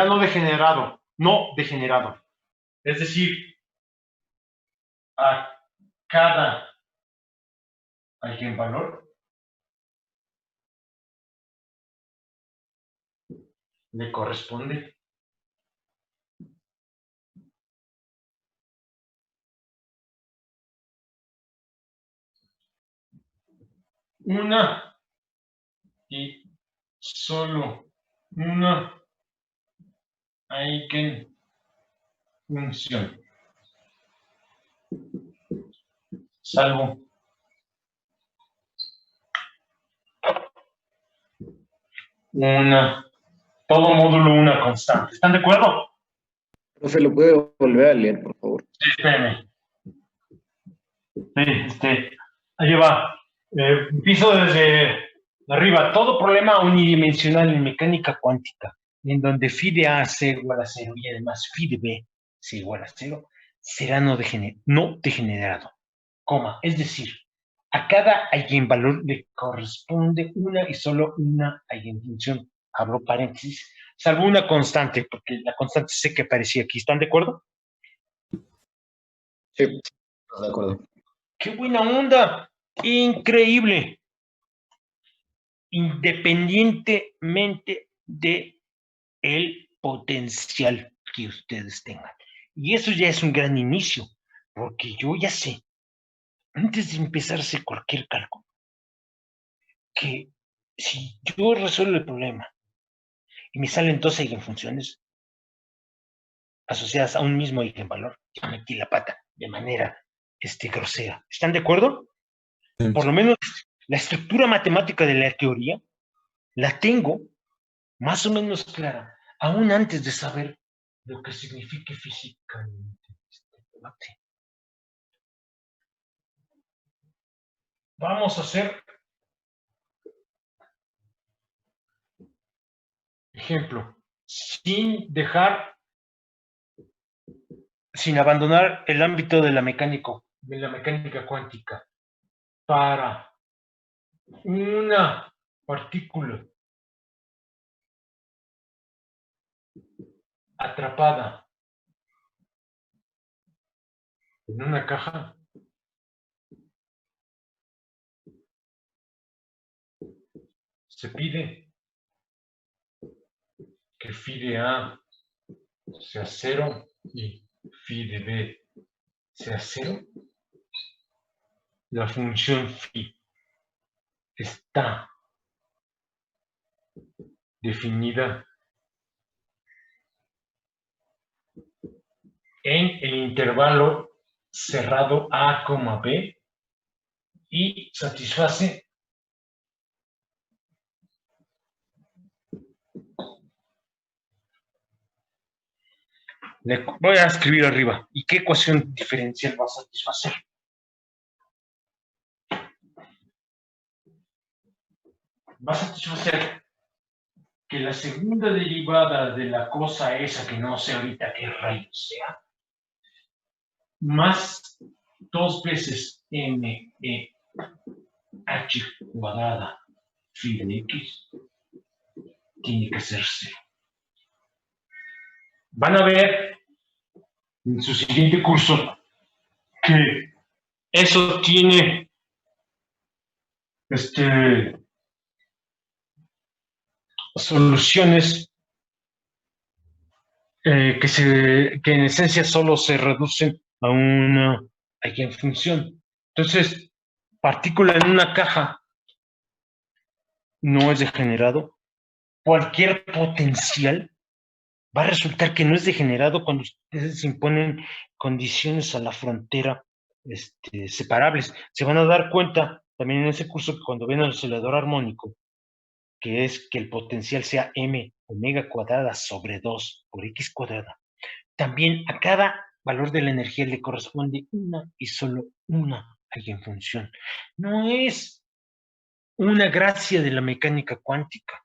no degenerado. Es decir, a cada eigenvalor le corresponde una y solo una eigenfunción, salvo todo módulo una constante. ¿Están de acuerdo? Profe, ¿lo puede volver a leer, por favor? Sí, espérame. Sí, ahí va. Empiezo desde arriba. Todo problema unidimensional en mecánica cuántica, en donde phi de A sea igual a 0 y además phi de B sea igual a 0, será no degenerado. Coma. Es decir, a cada eigenvalor le corresponde una y solo una eigenfunción. Abro paréntesis. Salvo una constante, porque la constante sé que aparecía aquí. ¿Están de acuerdo? Sí, de acuerdo. ¡Qué buena onda! Increíble. Independientemente de el potencial que ustedes tengan. Y eso ya es un gran inicio, porque yo ya sé, antes de empezarse cualquier cálculo, que si yo resuelvo el problema y me salen dos eigenfunciones asociadas a un mismo eigenvalor, ya metí la pata de manera grosera. ¿Están de acuerdo? Sí. Por lo menos la estructura matemática de la teoría la tengo más o menos clara, aún antes de saber lo que signifique físicamente este debate. Vamos a hacer ejemplo, sin abandonar el ámbito de la mecánica cuántica, para una partícula atrapada en una caja, se pide que phi de A sea 0 y phi de B sea 0. La función phi está definida en el intervalo cerrado A, B y satisface Le voy a escribir arriba. ¿Y qué ecuación diferencial va a satisfacer? Va a satisfacer que la segunda derivada de la cosa esa, que no sé ahorita qué rayos sea, más 2 veces m e h cuadrada phi de x tiene que ser 0. Van a ver en su siguiente curso que eso tiene soluciones que en esencia solo se reducen a una eigenfunción. Entonces, partícula en una caja no es degenerado. Cualquier potencial va a resultar que no es degenerado cuando ustedes imponen condiciones a la frontera separables. Se van a dar cuenta también en ese curso que cuando ven el oscilador armónico, que es que el potencial sea m omega cuadrada sobre 2 por x cuadrada, también a cada valor de la energía le corresponde una y solo una eigenfunción. No es una gracia de la mecánica cuántica.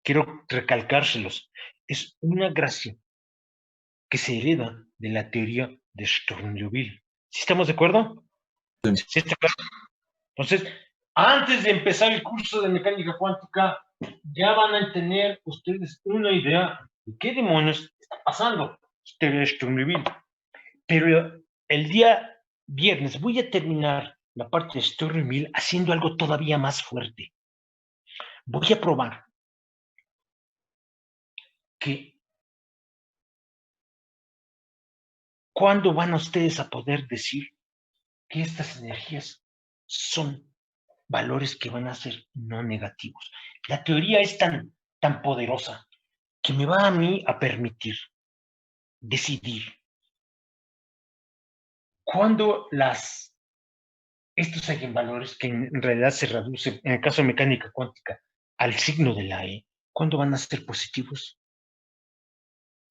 Quiero recalcárselos. Es una gracia que se hereda de la teoría de Sturm-Liouville. ¿Sí estamos de acuerdo? Sí. ¿Sí está claro? Entonces, antes de empezar el curso de mecánica cuántica, ya van a tener ustedes una idea de qué demonios está pasando. Teoría de Sturm-Liouville. Pero el día viernes voy a terminar la parte de Sturm-Liouville haciendo algo todavía más fuerte. Voy a probar que ¿cuándo van ustedes a poder decir que estas energías son valores que van a ser no negativos? La teoría es tan poderosa que me va a mí a permitir decidir cuándo estos eigenvalores, que en realidad se reducen, en el caso de mecánica cuántica, al signo de la E, ¿cuándo van a ser positivos?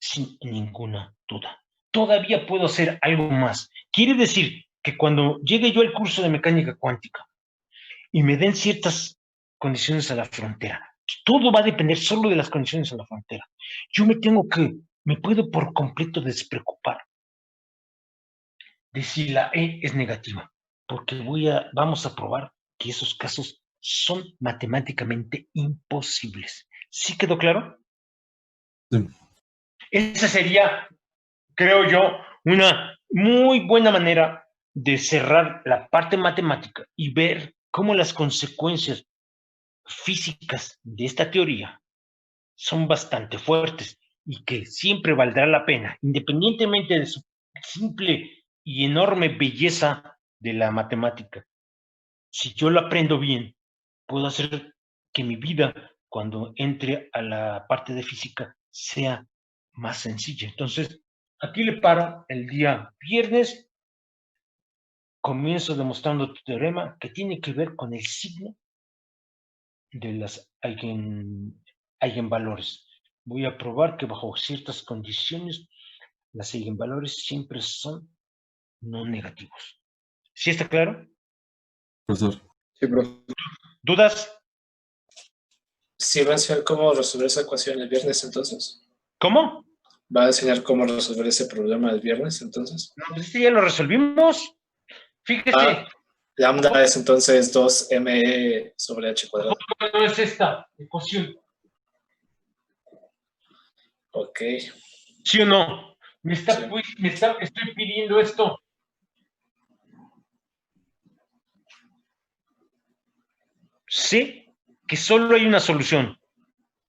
Sin ninguna duda. Todavía puedo hacer algo más. Quiere decir que cuando llegue yo al curso de mecánica cuántica y me den ciertas condiciones a la frontera, todo va a depender solo de las condiciones a la frontera. Yo me puedo por completo despreocupar de si la E es negativa, porque vamos a probar que esos casos son matemáticamente imposibles. ¿Sí quedó claro? Sí. Esa sería, creo yo, una muy buena manera de cerrar la parte matemática y ver cómo las consecuencias físicas de esta teoría son bastante fuertes y que siempre valdrá la pena, independientemente de su simple y enorme belleza de la matemática. Si yo lo aprendo bien, puedo hacer que mi vida, cuando entre a la parte de física, sea más sencilla. Entonces, aquí le paro el día viernes. Comienzo demostrando tu teorema que tiene que ver con el signo de las eigenvalores. Voy a probar que bajo ciertas condiciones las eigenvalores siempre son no negativos. ¿Sí está claro? Profesor. Sí, profe. ¿Dudas? ¿Sí va a enseñar cómo resolver esa ecuación el viernes entonces? ¿Cómo? ¿Va a enseñar cómo resolver ese problema el viernes entonces? No, pues ya lo resolvimos. Fíjese. Lambda es entonces 2me sobre h cuadrado. No es esta ecuación. Ok. ¿Sí o no? Estoy pidiendo esto. Sé que solo hay una solución,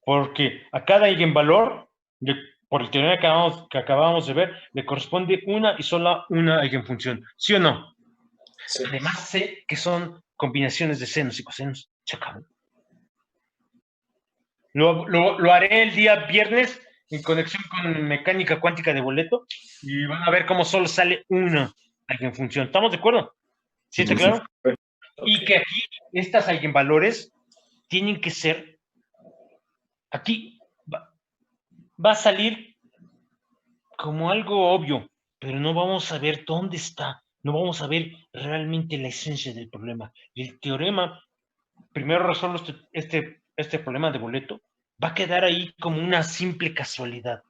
porque a cada eigenvalor, por el teorema que acabamos de ver, le corresponde una y sola una eigenfunción. ¿Sí o no? Sí. Además sé que son combinaciones de senos y cosenos. Se acabó. Lo haré el día viernes en conexión con mecánica cuántica de boleto y van a ver cómo solo sale una eigenfunción. ¿Estamos de acuerdo? ¿Sí está claro? Okay. Y que aquí estas eigenvalores tienen que ser, aquí va a salir como algo obvio, pero no vamos a ver dónde está, no vamos a ver realmente la esencia del problema. Y el teorema, primero resuelvo este problema de boleto, va a quedar ahí como una simple casualidad.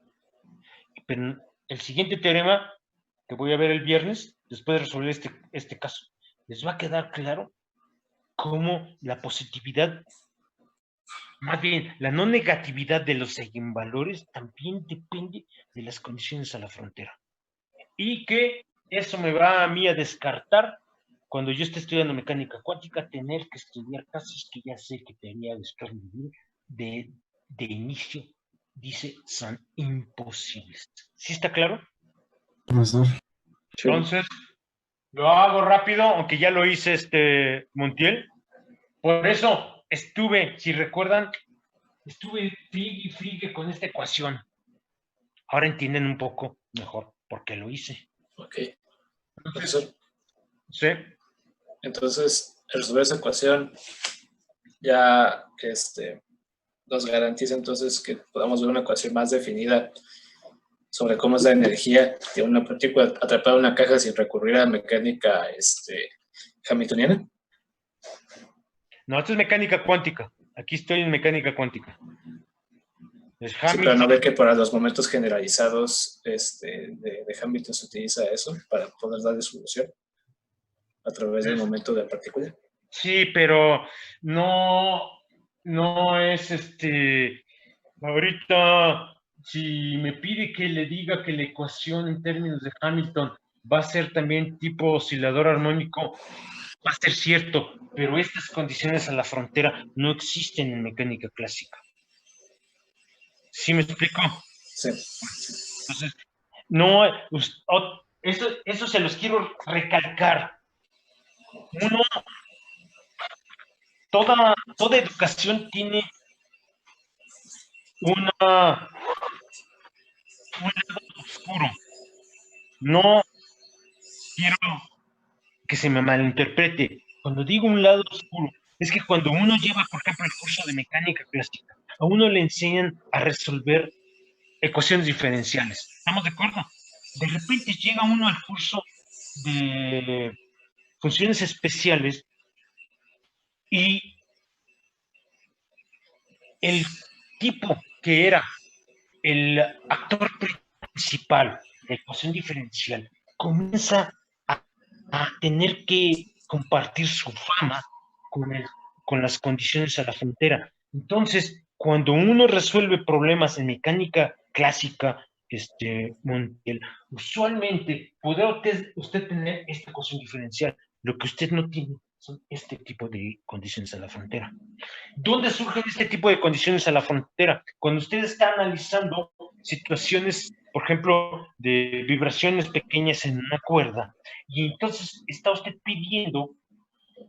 Pero el siguiente teorema que voy a ver el viernes, después de resolver este caso, les va a quedar claro cómo la positividad, más bien la no negatividad de los eigenvalores también depende de las condiciones a la frontera. Y que eso me va a mí a descartar cuando yo esté estudiando mecánica cuántica, tener que estudiar casos que ya sé que debería después de inicio, dice, son imposibles. ¿Sí está claro? Profesor. Sí. Entonces, lo hago rápido, aunque ya lo hice Montiel. Por eso si recuerdan, estuve frigue con esta ecuación. Ahora entienden un poco mejor por qué lo hice. Ok. Profesor, Sí. entonces, resolver esa ecuación ya nos garantiza entonces que podamos ver una ecuación más definida sobre cómo es la energía de una partícula atrapada en una caja sin recurrir a mecánica hamiltoniana. No, esto es mecánica cuántica. Aquí estoy en mecánica cuántica. Es Sí, pero Hamilton. no ve que para los momentos generalizados de Hamilton se utiliza eso para poder darle solución a través del momento de la partícula. Sí, pero no es ahorita, si me pide que le diga que la ecuación en términos de Hamilton va a ser también tipo oscilador armónico, va a ser cierto, pero estas condiciones a la frontera no existen en mecánica clásica. ¿Sí me explico? Sí. Entonces, no, eso se los quiero recalcar. Toda educación tiene un lado oscuro. No quiero que se me malinterprete. Cuando digo un lado oscuro, es que cuando uno lleva, por ejemplo, el curso de mecánica clásica, a uno le enseñan a resolver ecuaciones diferenciales. ¿Estamos de acuerdo? De repente llega uno al curso de funciones especiales y el tipo que era el actor principal de ecuación diferencial comienza a tener que compartir su fama con las condiciones a la frontera. Entonces, cuando uno resuelve problemas en mecánica clásica, Montiel, usualmente podrá usted tener esta ecuación diferencial. Lo que usted no tiene son este tipo de condiciones a la frontera. ¿Dónde surgen este tipo de condiciones a la frontera? Cuando usted está analizando situaciones, por ejemplo, de vibraciones pequeñas en una cuerda, y entonces está usted pidiendo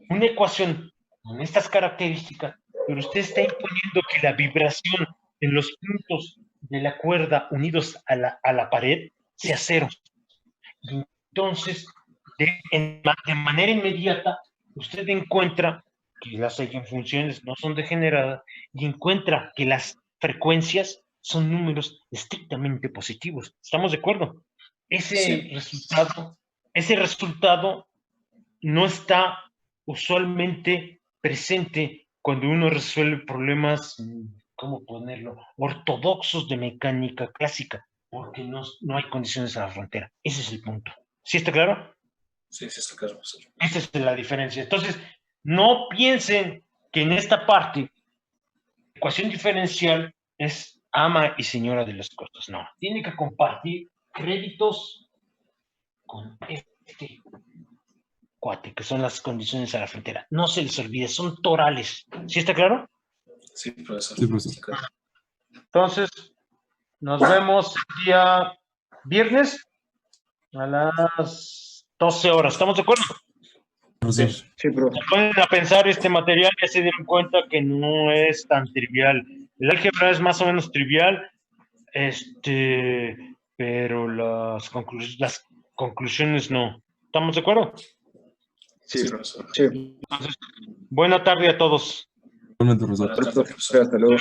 una ecuación con estas características, pero usted está imponiendo que la vibración en los puntos de la cuerda unidos a la pared sea cero. Y entonces, de manera inmediata, usted encuentra que las eigenfunciones no son degeneradas y encuentra que las frecuencias son números estrictamente positivos. ¿Estamos de acuerdo? Ese resultado no está usualmente presente cuando uno resuelve problemas, ¿cómo ponerlo?, ortodoxos de mecánica clásica, porque no hay condiciones a la frontera. Ese es el punto. ¿Sí está claro? Sí, está claro, profesor. Esa es la diferencia. Entonces, no piensen que en esta parte, ecuación diferencial es ama y señora de las cosas. No, tiene que compartir créditos con cuate, que son las condiciones a la frontera. No se les olvide, son torales. ¿Sí está claro? Sí, profesor. Sí, profesor. Está claro. Entonces, nos vemos el día viernes a las 12 horas. ¿Estamos de acuerdo? Profesor. Sí, profe. Se ponen a pensar este material, ya se dieron cuenta que no es tan trivial. El álgebra es más o menos trivial, pero las conclusiones no. ¿Estamos de acuerdo? Sí, profesor. Sí. Entonces, buena tarde a todos. Igualmente, profesor. Buenas tardes, Profe, profesor. hasta luego.